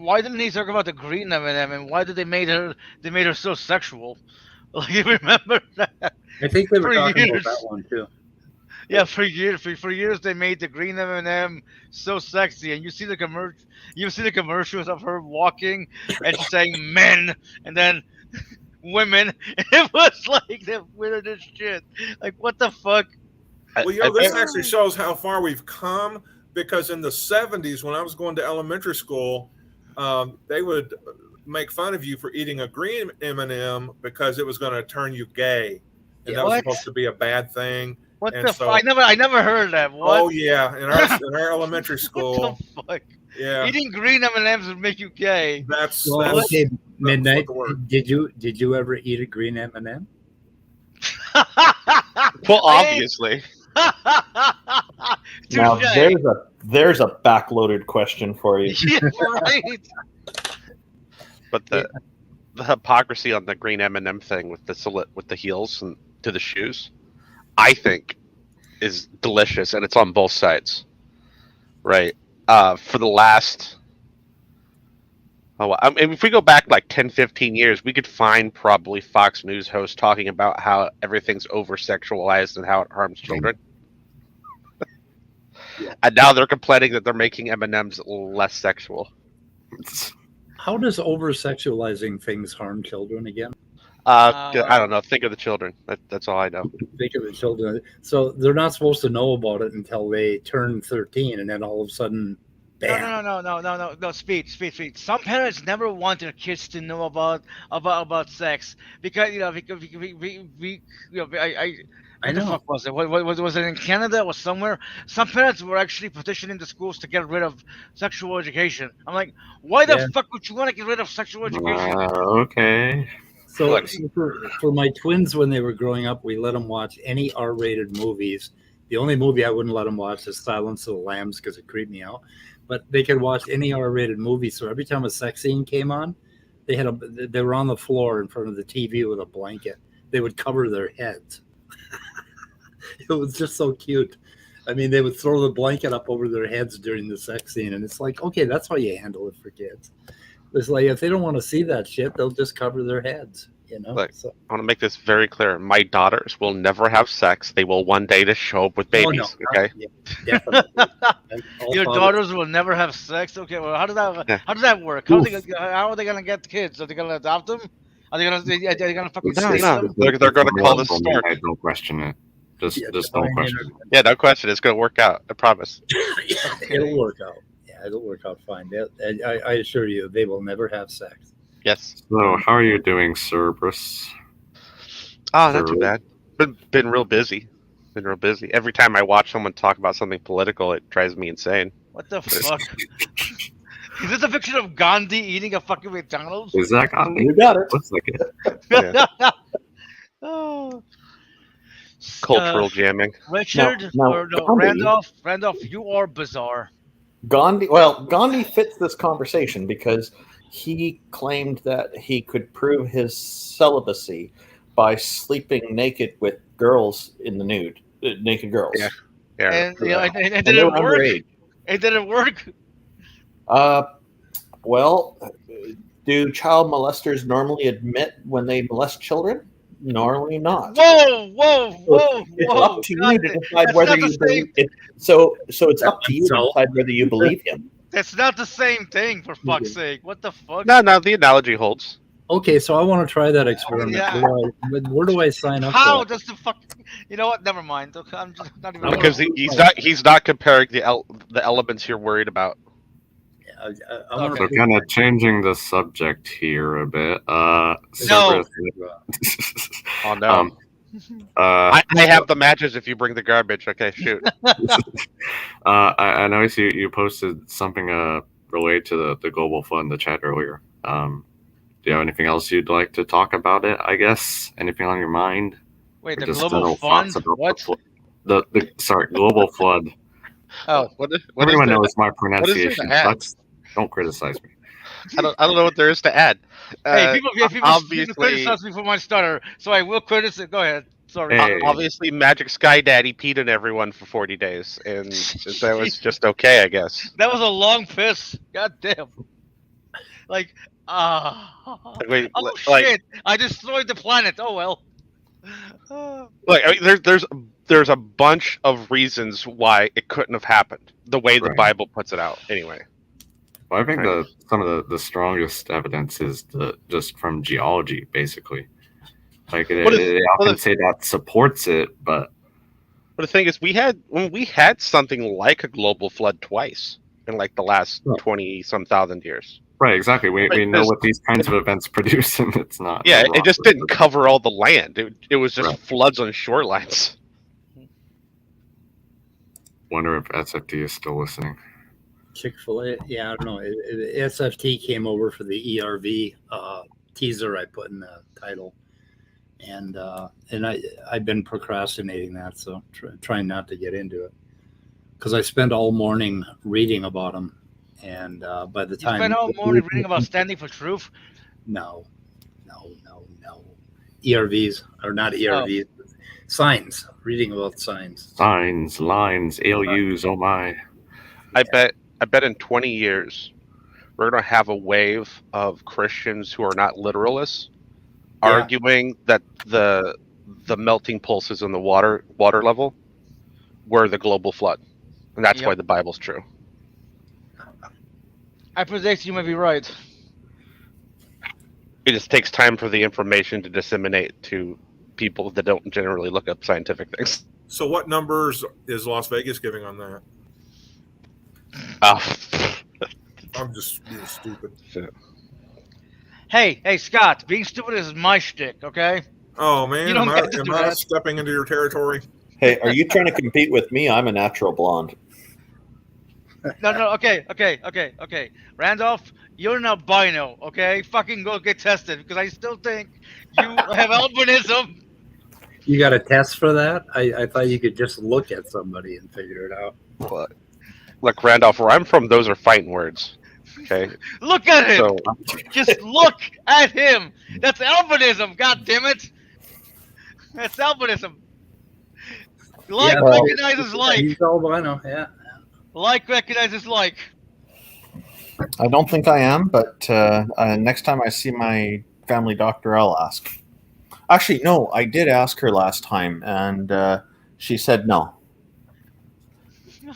Why didn't he talk about the green M&M, and why did they made her so sexual? Like, you remember that? I think they were For talking years. about that one too. Yeah, for years they made the green M&M so sexy, and you see the commercials of her walking and she's saying men and then women. It was like the weirdest shit. Like, what the fuck? Well, this actually shows how far we've come, because in the 70s, when I was going to elementary school, they would make fun of you for eating a green M&M because it was going to turn you gay, and that was supposed to be a bad thing. What and the fuck? I never heard that. What? Oh yeah, in our elementary school. What the fuck? Yeah, eating green M&Ms would make you gay. That's okay, Midnight. the word. Did you ever eat a green M&M? Well, obviously. Now there's a backloaded question for you. Yeah, right. But the hypocrisy on the green M&M thing with the heels and to the shoes, I think, is delicious, and it's on both sides, right? For the last, I mean, if we go back like 10, 15 years, we could find probably Fox News hosts talking about how everything's over-sexualized and how it harms children. And now they're complaining that they're making M&Ms less sexual. How does over-sexualizing things harm children again? I don't know. Think of the children. That's all I know. Think of the children. So they're not supposed to know about it until they turn 13, and then all of a sudden, bam. No. Speed. Some parents never want their kids to know about sex because I know. What the fuck was it? Was it in Canada or somewhere? Some parents were actually petitioning the schools to get rid of sexual education. I'm like, why the fuck would you want to get rid of sexual education? Okay. So for my twins, when they were growing up, we let them watch any R-rated movies. The only movie I wouldn't let them watch is Silence of the Lambs because it creeped me out. But they could watch any R-rated movie. So every time a sex scene came on, they were on the floor in front of the TV with a blanket. They would cover their heads. It was just so cute. I mean, they would throw the blanket up over their heads during the sex scene, and it's like, okay, that's how you handle it for kids. It's like, if they don't want to see that shit, they'll just cover their heads, Look, I want to make this very clear. My daughters will never have sex. They will one day just show up with babies, okay? Yeah, definitely. Your daughters will never have sex? Okay, well, how does that work? How are they going to get kids? Are they going to adopt them? Are they going to fucking stake them? They're going to call this Stark. Don't question it. Just don't question it. Yeah, no question. It's going to work out. I promise. It'll work out. Yeah, it'll work out fine. I assure you, they will never have sex. Yes. So, how are you doing, Cerberus? Oh, not too bad. Been real busy. Every time I watch someone talk about something political, it drives me insane. What the fuck? Is this a picture of Gandhi eating a fucking McDonald's? Is that Gandhi? You got it. Looks like it. Yeah. Oh. Cultural jamming. Richard Now, or no, Gandhi- Randolph, you are bizarre. Gandhi fits this conversation because he claimed that he could prove his celibacy by sleeping naked with girls in the nude, naked girls. Yeah. Yeah. And you know, and And did they it were work? underage. It didn't work. Well, do child molesters normally admit when they molest children? Normally not. Whoa! It's up to you to decide That's whether not the you believe same. it. So it's up to you to So- decide whether you believe him. That's not the same thing, for fuck's sake. What the fuck? No, the analogy holds. Okay, so I want to try that experiment. Yeah. Where do I sign up? How for does the fuck? You know what? Never mind. Okay, I'm just not even. Because he's not comparing the elements you're worried about. I wanna So put- kind of changing the subject here a bit. No. Oh no. I I have the matches if you bring the garbage. Okay, shoot. I noticed you posted something related to the global flood in the chat earlier. Do you have anything else you'd like to talk about it? I guess anything on your mind? Wait, Or the just global general fund? thoughts about What? the global flood. Oh, what is Everyone there? knows my there to pronunciation add? sucks. Don't criticize me. I don't know what there is to add. Hey, people obviously, criticize me for my stutter, so I will criticize. Go ahead. Sorry. Hey. obviously, Magic Sky Daddy peed on everyone for 40 days, and that was just okay, I guess. That was a long piss. God damn. Like, Wait, oh like, shit! I destroyed the planet. Oh well. like I mean, there's a bunch of reasons why it couldn't have happened. The way the Right. Bible puts it out, anyway. Well, I think some of the strongest evidence is just from geology, basically. Like they often say that supports it, but But the thing is, we had something like a global flood twice in like the last 20-some thousand years. right, exactly. We Right, know there's- what these kinds of events produce, and it's not. Yeah, no it just rock, didn't but- cover all the land. It was just Right. floods on shorelines. Wonder if SFT is still listening. Chick-fil-A. Yeah, I don't know. SFT came over for the ERV teaser I put in the title, and I've been procrastinating that, so trying not to get into it because I spent all morning reading about them, and by the You time spent all morning reading about standing for truth. no, ERVs are not ERVs. Signs. Reading about signs. Signs, lines, ALUs. Oh my! I bet in 20 years we're gonna have a wave of Christians who are not literalists Yeah. arguing that the melting pulses in the water level were the global flood, and that's Yep. why the Bible's true. I predict you may be right. It just takes time for the information to disseminate to people that don't generally look up scientific things. So, what numbers is Las Vegas giving on that? I'm just being stupid. Hey, Scott, being stupid is my shtick, okay? Oh man, You don't am get to do I that. stepping into your territory? Hey, are you trying to compete with me? I'm a natural blonde. No, okay. Randolph, you're an albino, okay? Fucking go get tested, because I still think you have albinism. You got a test for that? I thought you could just look at somebody and figure it out. But look, Randolph, where I'm from, those are fighting words. Okay, Look at him! so Just look at him! That's albinism, god damn it! That's albinism. Like Yeah, well, recognizes like. He's albino, yeah. Like recognizes like. I don't think I am, but next time I see my family doctor, I'll ask. Actually, no, I did ask her last time, and she said no.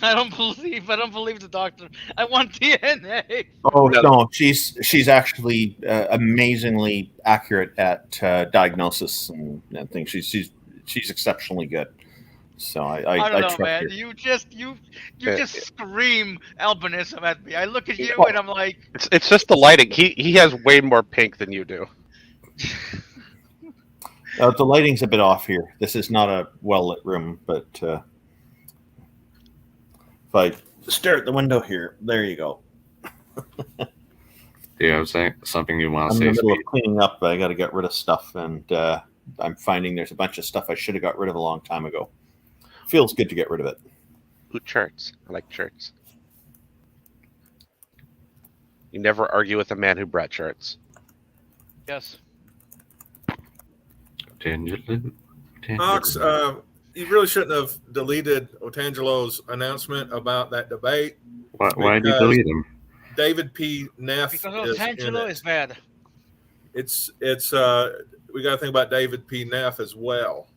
I don't believe the doctor. I want DNA. Oh no, she's actually amazingly accurate at diagnosis and things. She's exceptionally good. So I I don't know, trust man. her. You just scream albinism at me. I look at you Oh. and I'm like, it's just the lighting. He has way more pink than you do. The lighting's a bit off here. This is not a well lit room, but if I stare at the window here, there you go. Do you have something you want to I'm say? in the middle Steve? of cleaning up. I got to get rid of stuff, and I'm finding there's a bunch of stuff I should have got rid of a long time ago. Feels good to get rid of it. Ooh, charts. I like charts. You never argue with a man who brought charts. Yes. Knox, you really shouldn't have deleted Otangelo's announcement about that debate. Why did you delete him? David P. Neff Because is in Angelo it. is bad. It's we got to think about David P. Neff as well.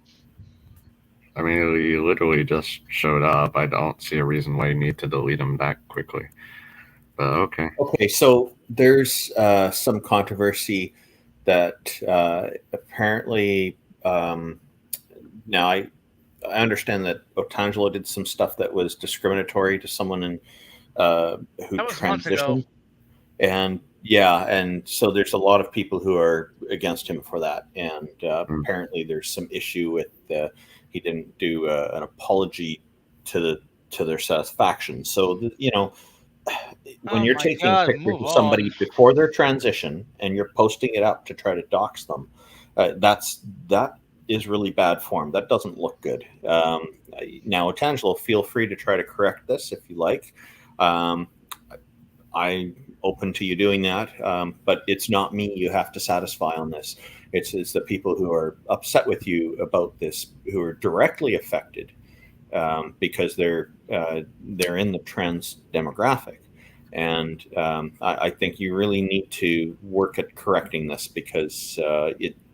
I mean, he literally just showed up. I don't see a reason why you need to delete him that quickly. But okay. Okay, so there's some controversy that apparently now I understand that Otangelo did some stuff that was discriminatory to someone who That was months ago. transitioned, and and so there's a lot of people who are against him for that, and apparently there's some issue with he didn't do an apology to their satisfaction. So when you're taking pictures of somebody before their transition and you're posting it up to try to dox them, that is really bad form. That doesn't look good. Now, Otangelo, feel free to try to correct this if you like. I'm open to you doing that, but it's not me you have to satisfy on this. It's the people who are upset with you about this, who are directly affected because they're in the trans demographic. And I think you really need to work at correcting this because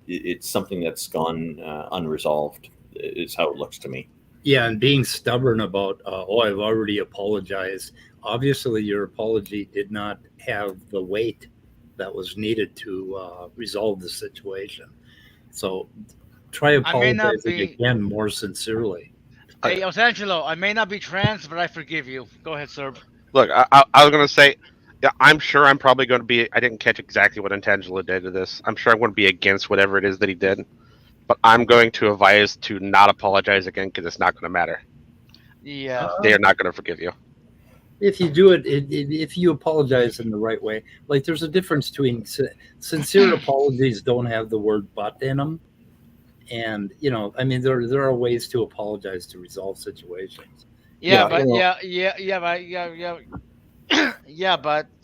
it's something that's gone unresolved, is how it looks to me. Yeah, and being stubborn about, I've already apologized. Obviously, your apology did not have the weight that was needed to resolve the situation. So try apologizing again more sincerely. Hey, Otangelo, I may not be trans, but I forgive you. Go ahead, sir. Look, I was going to say, yeah, I'm sure I'm probably going to be. I didn't catch exactly what Otangelo did to this. I'm sure I'm going to be against whatever it is that he did, but I'm going to advise to not apologize again because it's not going to matter. Yeah, they are not going to forgive you. If you do it, if you apologize in the right way, like there's a difference between sincere apologies don't have the word "but" in them, and I mean there are ways to apologize to resolve situations. Yeah, but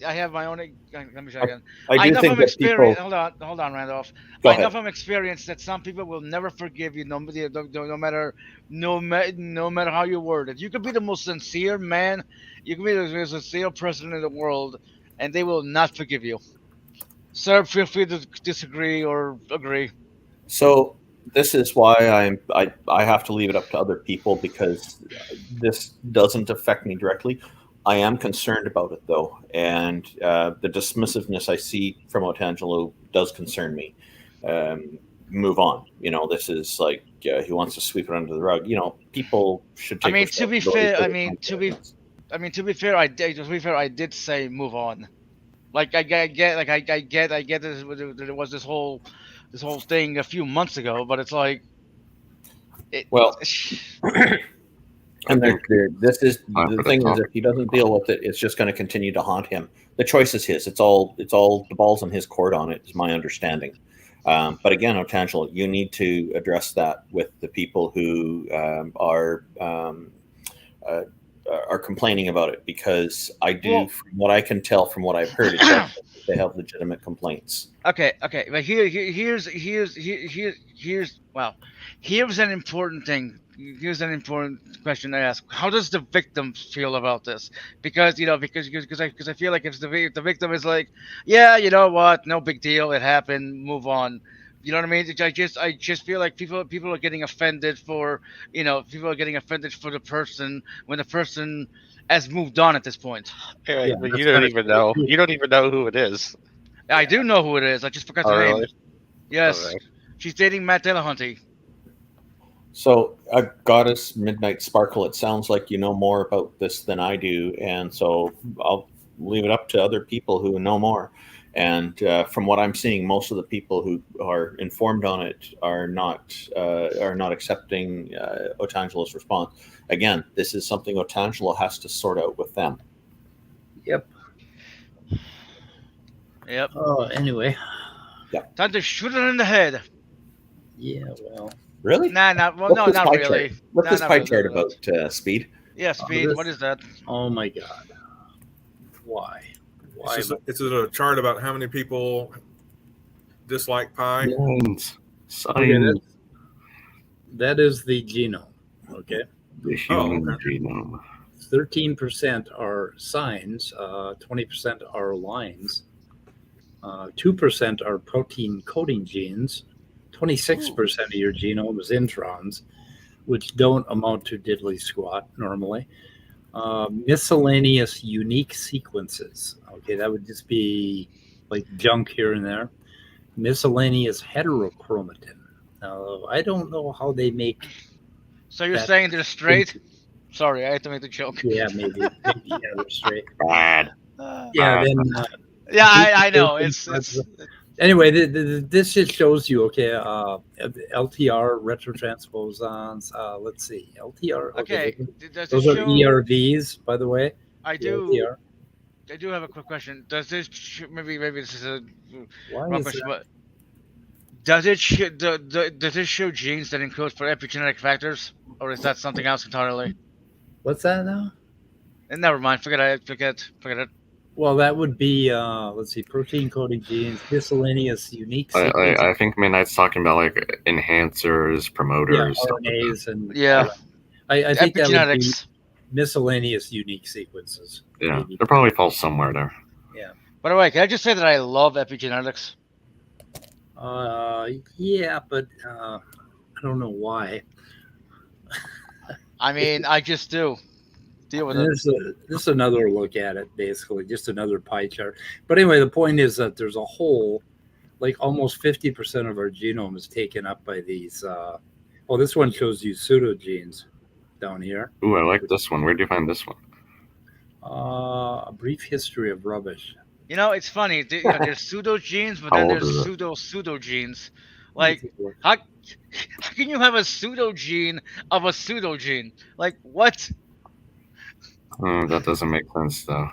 I have my own. Let me show you. I know from experience. Hold on, Randolph. I know from experience that some people will never forgive you, no matter how you word it. You could be the most sincere man, you could be the most sincere person in the world, and they will not forgive you. Sir, feel free to disagree or agree. So this is why I have to leave it up to other people because this doesn't affect me directly. I am concerned about it though, and the dismissiveness I see from Otangelo does concern me. Move on. This is like he wants to sweep it under the rug. People should take. To be fair, I did say move on. Like I get there was this whole thing a few months ago, but it's like and this is the thing is if he doesn't deal with it, it's just going to continue to haunt him. The choice is his. It's all the ball's in his court on it, is my understanding. But again, Otangelo, you need to address that with the people who are complaining about it, because from what I can tell from what I've heard, they have legitimate complaints. Okay, but here's an important thing. Here's an important question I ask: how does the victim feel about this? Because I feel like if the victim is like, yeah, you know what, no big deal, it happened, move on. You know what I mean? I just feel like people are getting offended for the person when the person has moved on at this point. Hey, but you don't even know. You don't even know who it is. I do know who it is. I just forgot her name. Really? Yes, right. She's dating Matt Dillahunty. So, Goddess Midnight Sparkle, it sounds like you know more about this than I do, and so I'll leave it up to other people who know more. And from what I'm seeing, most of the people who are informed on it are not accepting Otangelo's response. Again, this is something Otangelo has to sort out with them. Yep. Yep. Oh, anyway. Time to shoot it in the head. Yeah, well. Really? Nah, not well. What's No, this not pie really. chart? What's Nah, this not pie really. chart about, Speed? Yeah, Speed. this- What is that? Oh my God. Why? Why? It's a chart about how many people dislike pie. Science. Okay, that is the genome. Okay. The human okay. genome. 13% are signs, 20% are lines, 2% are protein coding genes, 26% of your genome is introns, which don't amount to diddly squat normally. Miscellaneous unique sequences. Okay, that would just be like junk here and there. Miscellaneous heterochromatin. Now, I don't know how they make. So you're that saying they're straight? Sorry, I had to make the joke. Yeah, maybe yeah, they're straight. Bad. Yeah, then. Yeah, I know. It's Anyway, this just shows you, okay, LTR retrotransposons. Let's see, LTR. okay. Does Those it are show? ERVs, by the way. I the do. LTR. I do have a quick question. Does this maybe this is a Why wrong is question, that? but does it does it show genes that encode for epigenetic factors, or is that something else entirely? What's that now? And never mind. Forget it. Well, that would be, let's see, protein coding genes, miscellaneous unique sequences. I think Midnight's talking about like enhancers, promoters, Yeah, stuff like RNAs and Yeah. I think that would be Epigenetics. miscellaneous unique sequences. that. Yeah, maybe. they probably fall somewhere there. By the way, can I just say that I love epigenetics? Yeah, but I don't know why. I mean, I just do. Deal with it. This is another look at it, basically, just another pie chart. But anyway, the point is that there's a whole, like almost 50% of our genome is taken up by these. This one shows you pseudogenes down here. Ooh, I like this one. Where do you find this one? A brief history of rubbish. You know, it's funny. There's pseudogenes, but then How old there's is it? pseudogenes. Like, how can you have a pseudogene of a pseudogene? Like, what? That doesn't make sense though.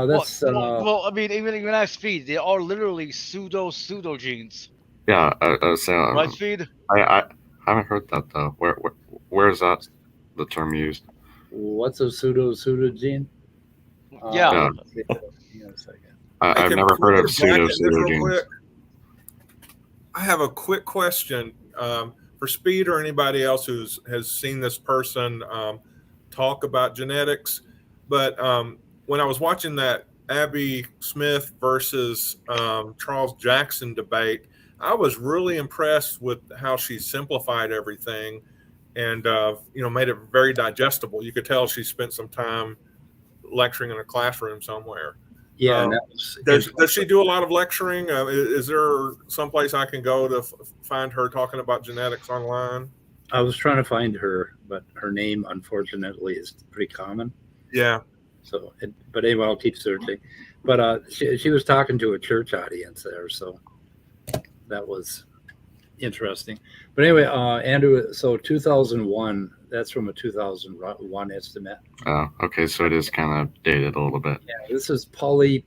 That's well, I mean, even at speed, they are literally pseudogenes. Yeah, so Right, Speed? I haven't heard that though. Where is that the term used? what's a pseudogene? Yeah. I've Can never heard of we bracket this real pseudogenes. quick? I have a quick question for Speed or anybody else has seen this person talk about genetics. But when I was watching that Abby Smith versus Charles Jackson debate, I was really impressed with how she simplified everything and made it very digestible. You could tell she spent some time lecturing in a classroom somewhere. Yeah. Does she do a lot of lecturing? Is there someplace I can go to find her talking about genetics online? I was trying to find her, but her name, unfortunately, is pretty common. Yeah. So, but anyway, I'll keep searching. But she was talking to a church audience there, so that was interesting. But anyway, Andrew, so 2001, that's from a 2001 estimate. Oh, okay, so it is kind of dated a little bit. Yeah, this is what?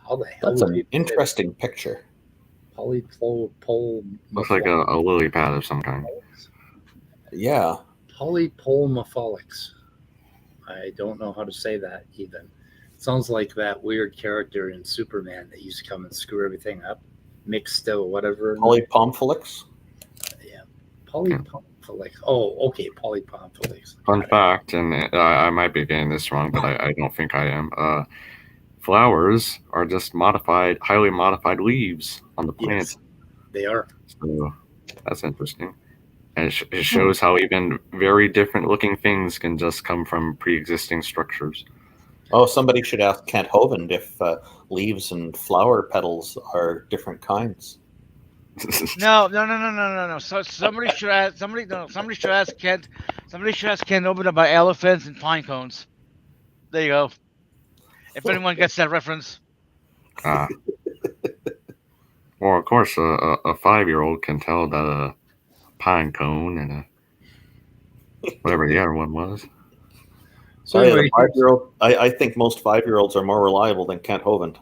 How the hell? That's an interesting picture. Looks like a lily pad of some kind. Yeah. Polypolymorphics. I don't know how to say that even. It sounds like that weird character in Superman that used to come and screw everything up. Mixed or whatever. Polypomphilics? Yeah. Polypomphilics. Oh, okay. Polypomphilics. Fun fact, and I might be getting this wrong, but I don't think I am. Flowers are just highly modified leaves on the plant. Yes, they are. So that's interesting. And it shows how even very different looking things can just come from pre-existing structures. Oh, somebody should ask Kent Hovind if leaves and flower petals are different kinds. No. So somebody should ask Kent. Somebody should ask Kent Hovind about elephants and pine cones. There you go. If anyone gets that reference. Well, of course, a 5-year-old can tell that a pine cone and whatever the other one was. So I, anyway, 5-year-old. I think most 5-year-olds are more reliable than Kent Hovind.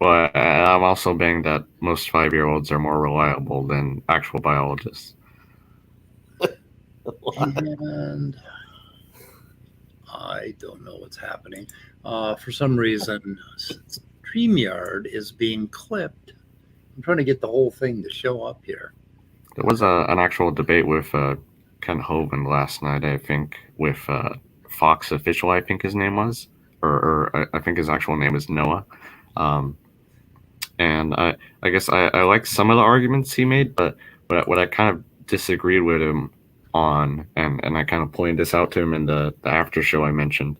Well, I'm also betting that most 5-year-olds are more reliable than actual biologists. and I don't know what's happening. For some reason, StreamYard is being clipped. I'm trying to get the whole thing to show up here. There was an actual debate with Ken Hovind last night, I think, with Fox Official, I think his name was, or I think his actual name is Noah. And I guess I like some of the arguments he made, but what I kind of disagreed with him on, and I kind of pointed this out to him in the after show I mentioned.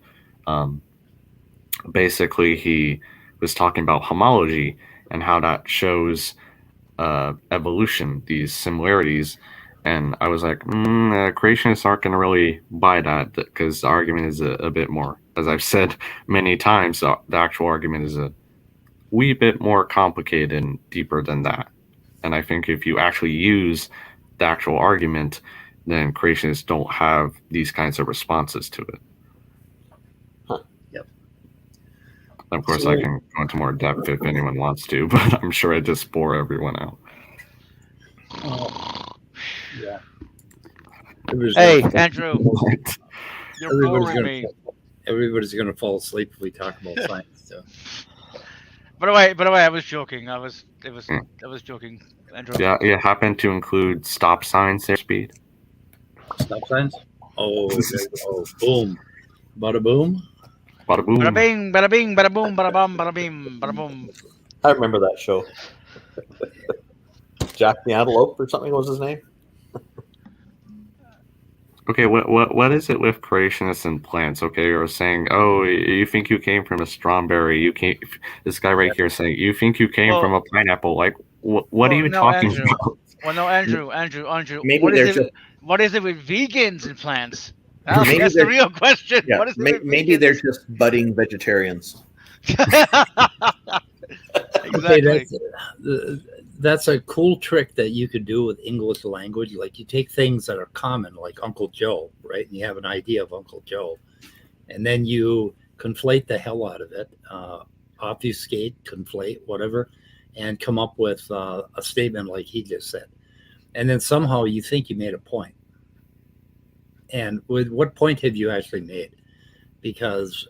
Basically, he was talking about homology and how that shows evolution, these similarities. And I was like, creationists aren't going to really buy that because the argument is a bit more, as I've said many times, the actual argument is a wee bit more complicated and deeper than that. And I think if you actually use the actual argument, then creationists don't have these kinds of responses to it. Yep. Of course, I can go into more depth if anyone wants to, but I'm sure I just bore everyone out. Yeah. Hey, Andrew, you're boring me. Everybody's going to fall asleep if we talk about science. So. By the way, I was joking. I was joking, Andrew. Yeah, it happened to include stop signs there, Speed. Stop signs? Oh, boom. Bada boom. Bada boom. Bada bing, bada bing, bada boom, bada bum, bada bing, bada boom. I remember that show. Jack the Antelope or something was his name. Okay, what is it with creationists and plants? Okay, you're saying, oh, you think you came from a strawberry? You came. This guy right here saying, you think you came from a pineapple? Like, what are you talking about? Well, no, Andrew. Maybe What is it with vegans and plants? That's the real question. Yeah, What is maybe they're just budding vegetarians. Exactly. Okay, that's a cool trick that you could do with English language. Like you take things that are common, like Uncle Joe, right? And you have an idea of Uncle Joe, and then you conflate the hell out of it, obfuscate, conflate, whatever, and come up with a statement like he just said. And then somehow you think you made a point. And with what point have you actually made? Because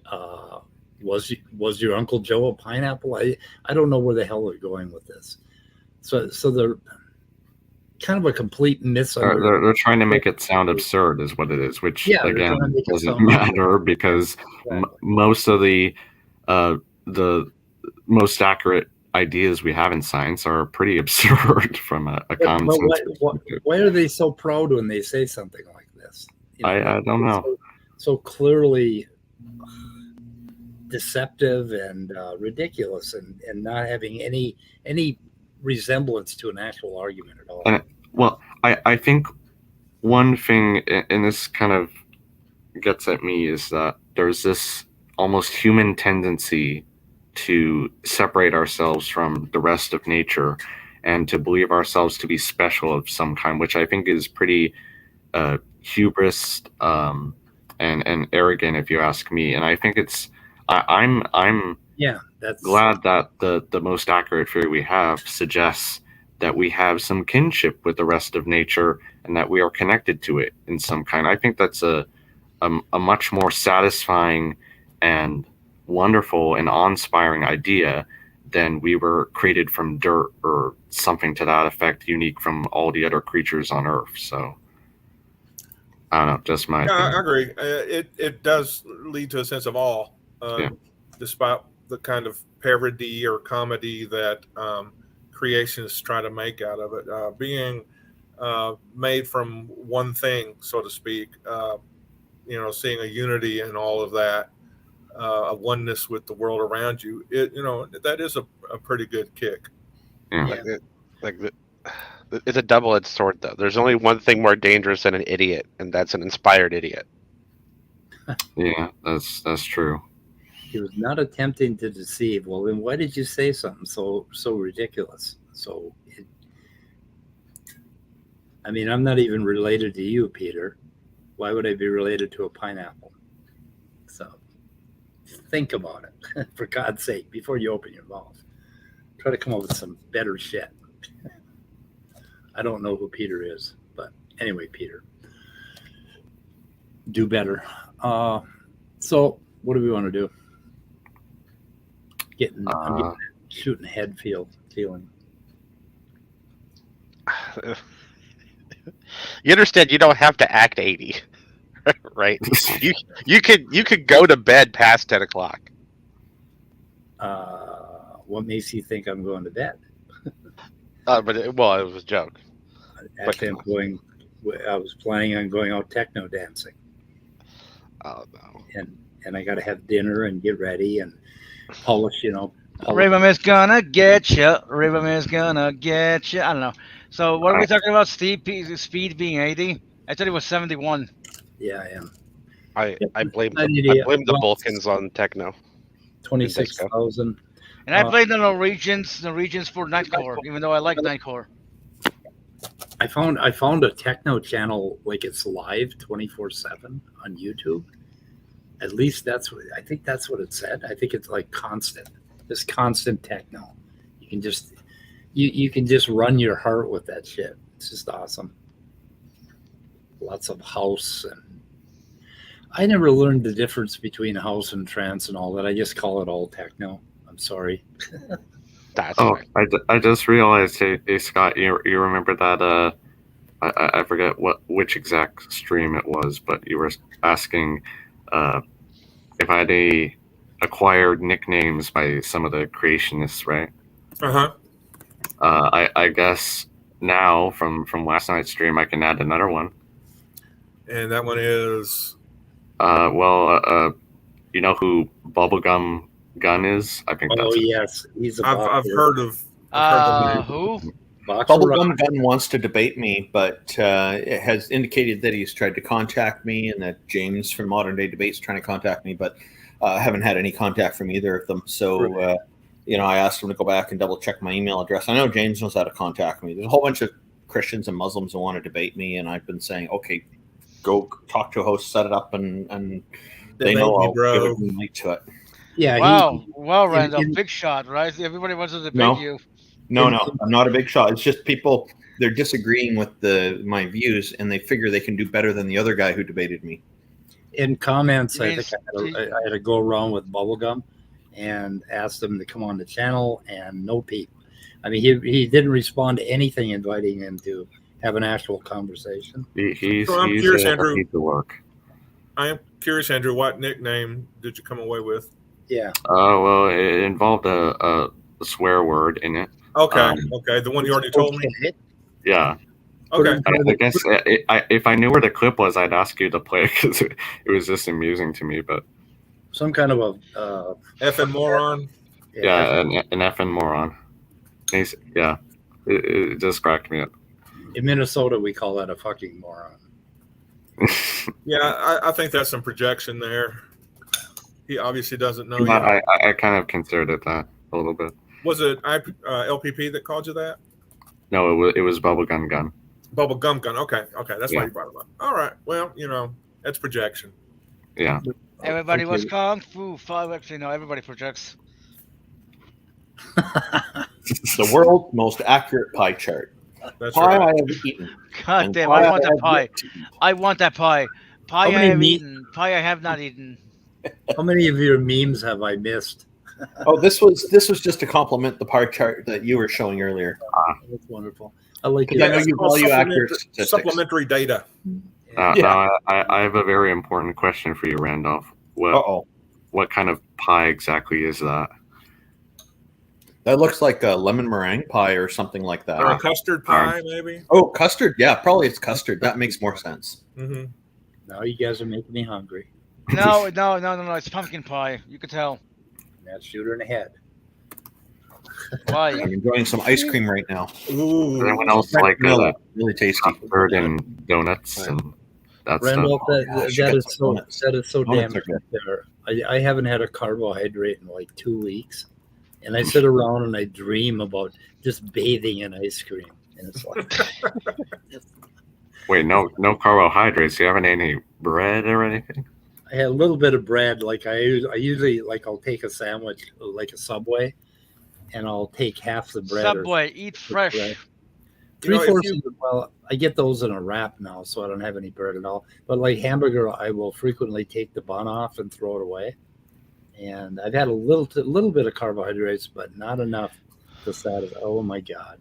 was your Uncle Joe a pineapple? I don't know where the hell they're going with this. So they're kind of a complete misunderstanding. They're trying to make it sound absurd, is what it is. Which again doesn't matter because most of the most accurate ideas we have in science are pretty absurd from a common sense perspective. Why are they so proud when they say something like this? I don't know. So clearly deceptive and ridiculous, and not having any resemblance to an actual argument at all. Well, I think one thing, and this kind of gets at me, is that there's this almost human tendency to separate ourselves from the rest of nature and to believe ourselves to be special of some kind, which I think is pretty hubris and arrogant, if you ask me. And I think I'm glad that the most accurate theory we have suggests that we have some kinship with the rest of nature and that we are connected to it in some kind. I think that's a much more satisfying and wonderful and awe-inspiring idea than we were created from dirt or something to that effect, unique from all the other creatures on Earth. So I don't know, just my opinion. I agree. It does lead to a sense of awe, despite the kind of parody or comedy that creationists try to make out of it. Being made from one thing, so to speak, seeing a unity and all of that, a oneness with the world around you, that is a pretty good kick. Yeah. It's a double-edged sword, though. There's only one thing more dangerous than an idiot, and that's an inspired idiot. Yeah, that's true. He was not attempting to deceive. Well, then why did you say something so ridiculous? I'm not even related to you, Peter. why would I be related to a pineapple? So think about it, for God's sake, before you open your mouth. Try to come up with some better shit. I don't know who Peter is, but anyway, Peter, do better. So what do we want to do? I'm getting shooting head feeling. You understand? You don't have to act 80, right? You could go to bed past 10 o'clock. What makes you think I'm going to bed? But it was a joke. Actually, I was planning on going out techno dancing. Oh no! And I got to have dinner and get ready and polish. Rhythm is gonna get you. Rhythm is gonna get you. I don't know. So what are we talking about? Speed being 80? I thought it was 71. Yeah, I am. I blame the Balkans on techno. 26,000. And I played the Norwegians for Nightcore, even though I like Nightcore. I found a techno channel, like it's live 24/7 on YouTube. At least I think that's what it said. I think it's like constant techno. You can just run your heart with that shit. It's just awesome. Lots of house, and I never learned the difference between house and trance and all that. I just call it all techno. I'm sorry. I just realized, hey Scott, you remember that I forget which exact stream it was, but you were asking if I had any acquired nicknames by some of the creationists, right? I guess now from last night's stream I can add another one. And that one is you know who Bubblegum Gun is? I think that's yes, he's I've heard of who? Bubblegum Gun wants to debate me, but it has indicated that he's tried to contact me, and that James from Modern Day Debates is trying to contact me, but I haven't had any contact from either of them. So, I asked him to go back and double check my email address. I know James knows how to contact me. There's a whole bunch of Christians and Muslims who want to debate me, and I've been saying, okay, go talk to a host, set it up, and they know I'll give a green light to it. Yeah. Wow, Randall, big shot, right? Everybody wants to debate you. No, I'm not a big shot. It's just people, they're disagreeing with my views, and they figure they can do better than the other guy who debated me. In comments, I think I had to go around with Bubblegum and asked him to come on the channel, and no peep. I mean, he didn't respond to anything inviting him to have an actual conversation. I'm curious, Andrew. I am curious, Andrew. What nickname did you come away with? Yeah. Well, it involved a swear word in it. Okay. The one you already told me. Yeah. Okay. I guess if I knew where the clip was, I'd ask you to play it because it was just amusing to me. But some kind of a effing moron. Yeah, an effing moron. It just cracked me up. In Minnesota, we call that a fucking moron. Yeah, I think that's some projection there. He obviously doesn't know yet. I kind of considered it that a little bit. Was it LPP that called you that? No, it was Bubblegum Gun. Bubblegum Gun. Okay, that's why you brought it up. All right. Well, that's projection. Yeah. Everybody was kung fu. Actually, no, everybody projects. The world's most accurate pie chart. That's pie right. I have eaten. God damn, I want that pie. I want that pie. Pie I have eaten. Pie I have not eaten. How many of your memes have I missed? This was just to compliment the pie chart that you were showing earlier. That's wonderful. I like it. I know you value accurate statistics. Supplementary data. Now, I have a very important question for you, Randolph. What kind of pie exactly is that? That looks like a lemon meringue pie or something like that. Or a custard pie, maybe? Oh, custard. Yeah, probably it's custard. That makes more sense. Mm-hmm. Now you guys are making me hungry. No. It's pumpkin pie. You could tell. Now shoot her in the head. Why? I'm enjoying some ice cream right now. Ooh. Everyone else like really tasty. Bird and donuts and that's Randolph, that is so damn there. I haven't had a carbohydrate in like 2 weeks. And I sit around and I dream about just bathing in ice cream. And it's like wait, no carbohydrates. You haven't had any bread or anything? I had a little bit of bread. Like I usually like I'll take a sandwich like a Subway, and I'll take half the bread. Subway, eat fresh. Bread. You know, if 3/4 you- of the, well, I get those in a wrap now, so I don't have any bread at all. But like hamburger, I will frequently take the bun off and throw it away. And I've had a little bit of carbohydrates, but not enough to satisfy. Oh my God!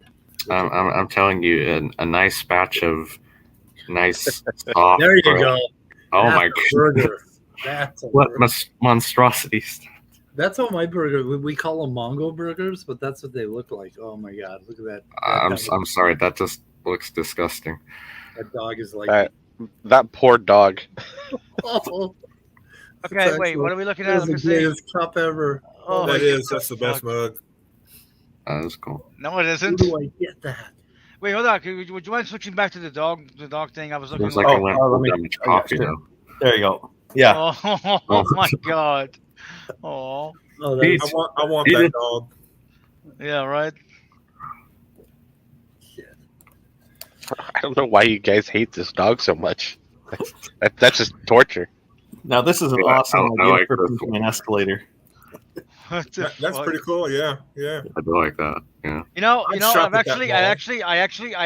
I'm telling you, a nice batch of nice soft There you bread. go. Oh That's my a god! burger. That's a What burger. monstrosities! That's how my burger. We call them Mongo burgers, but that's what they look like. Oh my God! Look at that. I'm sorry. That just looks disgusting. That dog is like. That poor dog. Oh, Okay, wait. What are we looking at? That's Let me the see. greatest cup ever. Oh, That my is. God. That's the best mug. That's cool. No, it Where isn't. do I get that? Wait, hold on. Would you mind switching back to the dog thing? I was looking. Seems like Oh, I went let for me- that much oh, yeah, coffee sure. though. There you go. Yeah. Oh my God. Oh, Oh, Pete. that's I want He that did- dog. yeah, right. I don't know why you guys hate this dog so much. That's just torture. Now this is an Yeah, awesome I idea like for this an escalator. What the That's fuck? pretty cool. Yeah, yeah. I do like that. Yeah. You know, I'm shocked at that I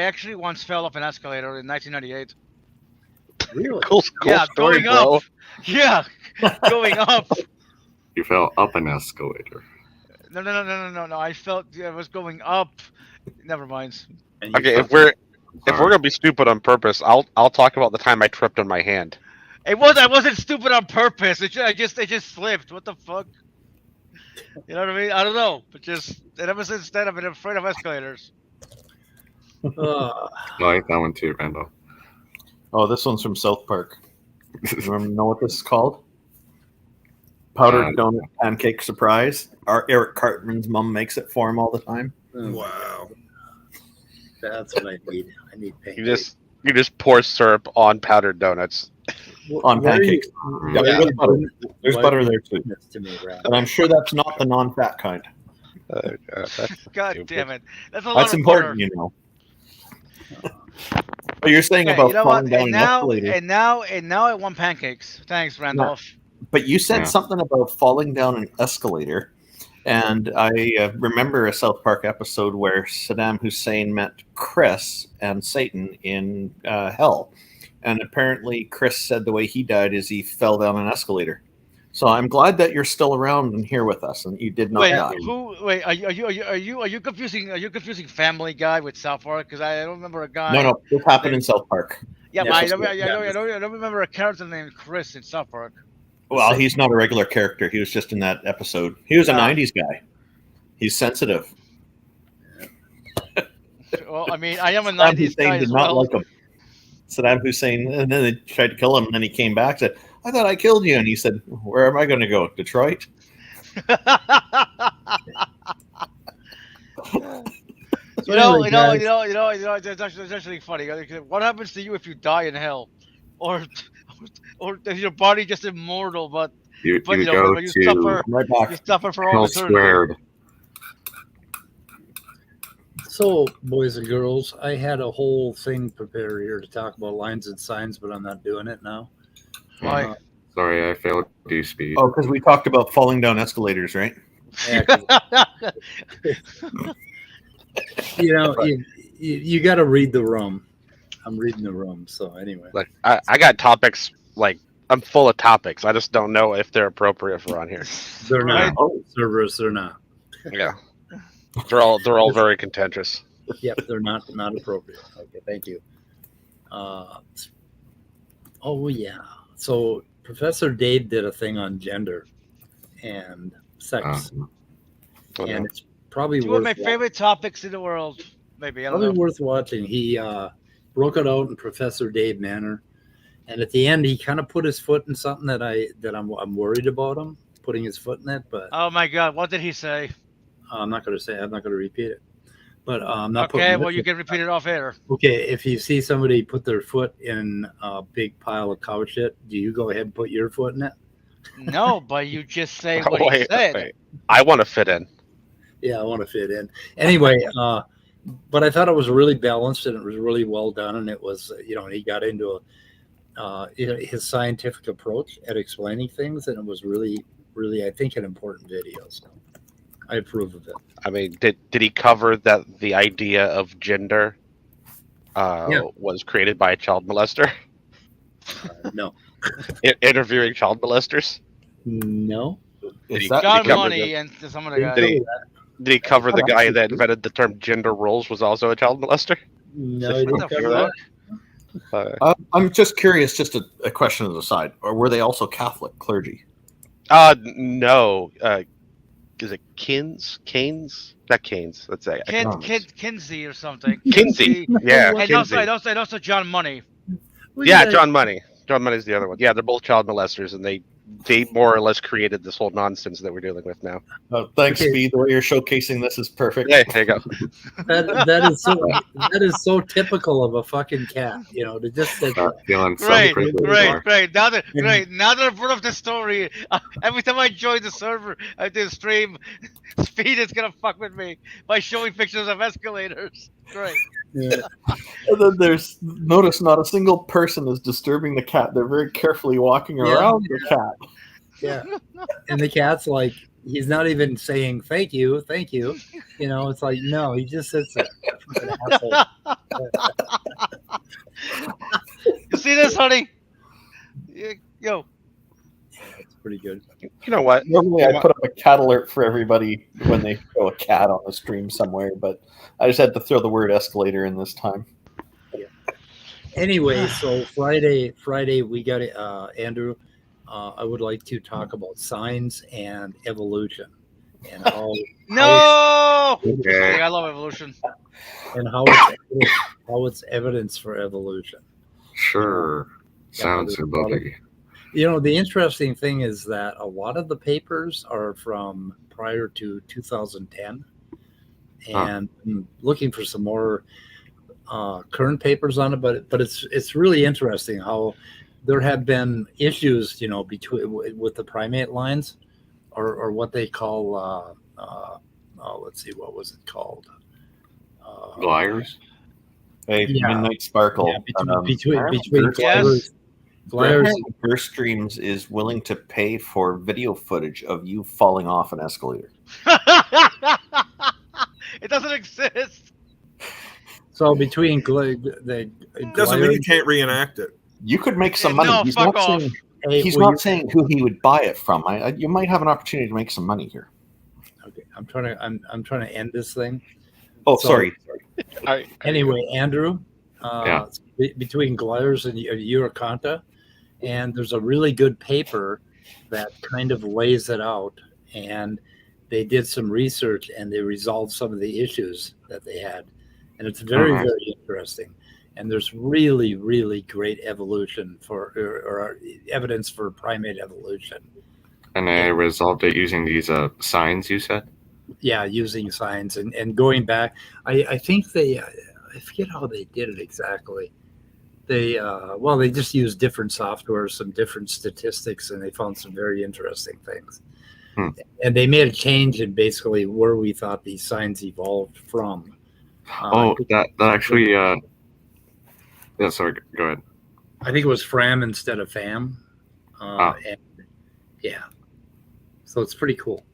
actually once fell off an escalator in 1998. really. Cool Yeah, story, going bro. up. Yeah, going up. You fell up an escalator. No. I felt I was going up. Never mind. And you Okay, fuck- if we're Sorry. gonna be stupid on purpose, I'll talk about the time I tripped on my hand. I wasn't stupid on purpose. It just slipped. What the fuck? You know what I mean? I don't know, but and ever since then I've been afraid of escalators. Uh, I like that one too, Randall. Oh, this one's from South Park. You know what this is called? Powdered donut pancake surprise. Our Eric Cartman's mom makes it for him all the time. Wow. That's what I need. I need pancakes. You just pour syrup on powdered donuts. On Where are you- pancakes. Yeah, why are there's you butter. doing- There's why butter are you there too. doing this to me, Brad? And I'm sure that's not the non-fat kind. God damn it! That's a lot That's of important, butter. you know. But you're saying Okay, about you know falling what? down And an now, escalator. and now I want pancakes. Thanks, Randolph. But you said Yeah. something about falling down an escalator. And I remember a South Park episode where Saddam Hussein met Chris and Satan in hell. And apparently Chris said the way he died is he fell down an escalator. So I'm glad that you're still around and here with us and you did not Wait, die. are you confusing Family Guy with South Park? Because I don't remember a guy. No, this happened in South Park. Yeah, Yeah, but I so- don't remember a character named Chris in South Park. Well, he's not a regular character. He was just in that episode. He was a Ah. 90s guy. He's sensitive. Well, I mean, I am a Saddam 90s Hussein guy did as not well. like him. Saddam Hussein, and then they tried to kill him, and then he came back and said, I thought I killed you. And he said, where am I going to go? Detroit? It's actually funny. What happens to you if you die in hell, or is your body just immortal, but You you know, go but you to suffer, I'm right back. you suffer for all Hell eternity. Squared. So, boys and girls, I had a whole thing prepared here to talk about lines and signs, but I'm not doing it now. Why? Sorry, I failed to speed. Oh, because we talked about falling down escalators, right? Yeah, 'cause, you got to read the room. I'm reading the room, so anyway. Like I got topics. Like I'm full of topics. I just don't know if they're appropriate for on here. They're not. Right. Oh, Servers, they're not. Yeah, they're all very contentious. Yep, they're not appropriate. Okay, thank you. Oh yeah. So Professor Dave did a thing on gender and sex, and it's probably Two worth of my favorite topics in the world. Maybe I don't probably know. worth watching. He broke it out in Professor Dave manner, and at the end he kind of put his foot in something that I'm worried about him putting his foot in it, but Oh my God, what did he say? I'm not going to say. I'm not going to repeat it. But I'm not. Okay, putting well this you in. can repeat it off air. Okay, if you see somebody put their foot in a big pile of cow shit, do you go ahead and put your foot in it? No, but you just say what he Wait, said. wait. I want to fit in. Yeah, I want to fit in. Anyway, but I thought it was really balanced and it was really well done. And it was, he got into his scientific approach at explaining things, and it was really, really, I think, an important video. So I approve of it. I mean, did he cover that the idea of gender Yeah. was created by a child molester? No, Interviewing child molesters? no. Is that- John cover Money and some of the guys. Did he, did he cover the guy that invented the term gender roles was also a child molester? No, he didn't What the cover fuck? that. I'm just curious, just a question on the side. Or were they also Catholic clergy? No. Is it Keynes? Not Keynes. Let's say Kinsey or something. Kinsey. Yeah, And Kinsey. also John Money. Yeah, John Money. John Money's the other one. Yeah, they're both child molesters, and they more or less created this whole nonsense that we're dealing with now. Thanks, Speed. The way you're showcasing this is perfect. Yeah, there you go. That is so typical of a fucking cat, to just say Start feeling so Great. privileged. Now that I brought up the story, every time I join the server, I do stream. Speed is gonna fuck with me by showing pictures of escalators. Great. And then notice not a single person is disturbing the cat. They're very carefully walking around the cat. Yeah. And the cat's like, he's not even saying thank you. It's like, no, he just sits there. You see this, honey? Yo. It's pretty good. You know what? Normally, I put up a cat alert for everybody when they show a cat on the stream somewhere, but I just had to throw the word escalator in this time. Anyway, so Friday we got Andrew. I would like to talk about signs and evolution, and how I love evolution, and how it's evidence for evolution. Sure. Sounds lovely. The interesting thing is that a lot of the papers are from prior to 2010, and I'm looking for some more current papers on it. But it's really interesting how there have been issues, with the primate lines, or what they call. Let's see, what was it called? Liars. Hey, Midnight Sparkle. Yeah, between Burst Streams is willing to pay for video footage of you falling off an escalator. It doesn't exist. So between Doesn't mean you can't reenact it. You could make some money. No, He's fuck not off. saying, he's not saying who he would buy it from. You might have an opportunity to make some money here. Okay, I'm trying to end this thing. Oh, sorry. Anyway, Andrew, between Glires and Uracanta, and there's a really good paper that kind of lays it out, and they did some research and they resolved some of the issues that they had, and it's very, very interesting. And there's really, really great evolution or evidence for primate evolution. And they resolved it using these signs, you said? Yeah, using signs and going back. I think I forget how they did it exactly. They just used different software, some different statistics, and they found some very interesting things. And they made a change in basically where we thought these signs evolved from. That actually... yeah, sorry, go ahead. I think it was Fram instead of Fam. And yeah. So it's pretty cool.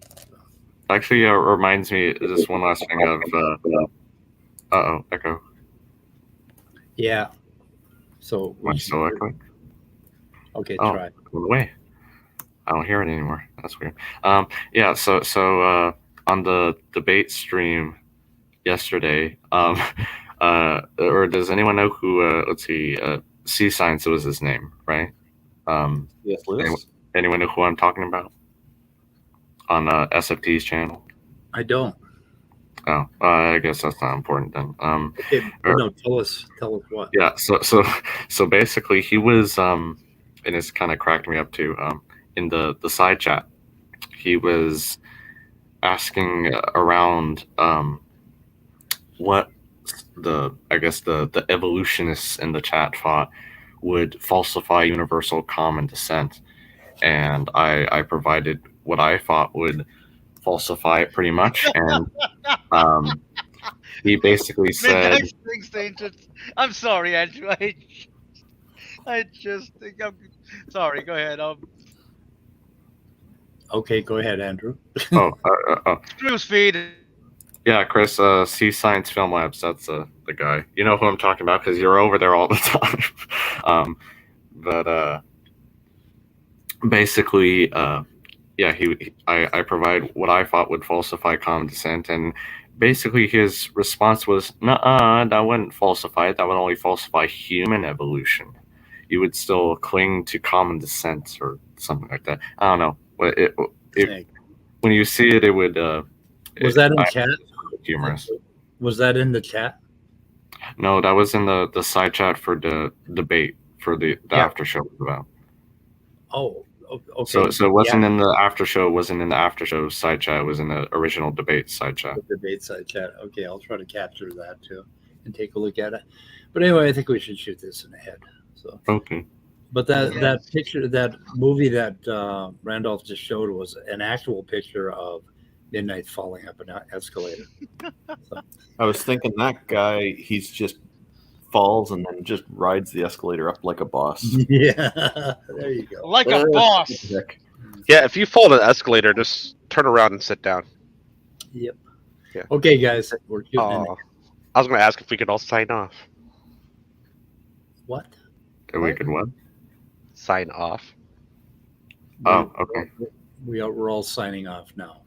Actually, reminds me this one last thing of echo. Yeah. So Am I still echoing? Okay, try. Go away. I don't hear it anymore. That's weird. Yeah. So on the debate stream yesterday, or does anyone know who? Let's see. C Science was his name, right? Yes, Lewis. Anyone know who I'm talking about? On SFT's channel. I don't. Oh, I guess that's not important then. Okay, no, tell us what. Yeah, so basically he was and it's kind of cracked me up too. In the side chat, he was asking around what the evolutionists in the chat thought would falsify universal common descent, and I provided what I thought would falsify it pretty much, and he basically said, I'm sorry, Andrew. I just think I'm sorry. Go ahead. Okay, go ahead, Andrew. News feed. Yeah, Chris, C Science Film Labs. That's the guy. You know who I'm talking about because you're over there all the time. But basically, yeah, I provide what I thought would falsify common descent, and basically his response was, "Nuh-uh, that wouldn't falsify it. That would only falsify human evolution. You would still cling to common descent or something like that. I don't know. When you see it, it would." Was that in chat? Humorous. Was that in the chat? No, that was in the side chat for the debate for the after show about. Oh, okay. So it wasn't in the after show. It wasn't in the after show side chat. It was in the original debate side chat. The debate side chat. Okay, I'll try to capture that too and take a look at it. But anyway, I think we should shoot this in the head. So okay. But that picture, that movie that Randolph just showed was an actual picture of Midnight falling up an escalator. So. I was thinking that guy, he's just falls and then just rides the escalator up like a boss. Yeah, there you go. Like a boss. Yeah, if you fall in an escalator, just turn around and sit down. Yep. Yeah. Okay, guys, we're shooting. I was going to ask if we could all sign off. What? We could what? Sign off. Oh, okay. We're all signing off now.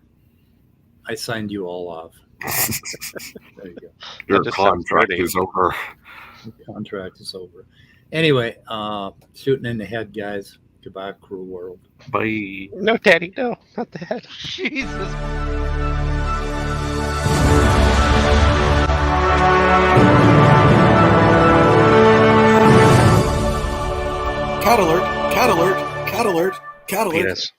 I signed you all off. There you go. Your contract is over. The contract is over. Anyway, shooting in the head, guys. Goodbye, cruel world. Bye. No, Daddy, no, not the head. Jesus. Cat alert! Cat alert! Cat alert! Cat alert! Penis.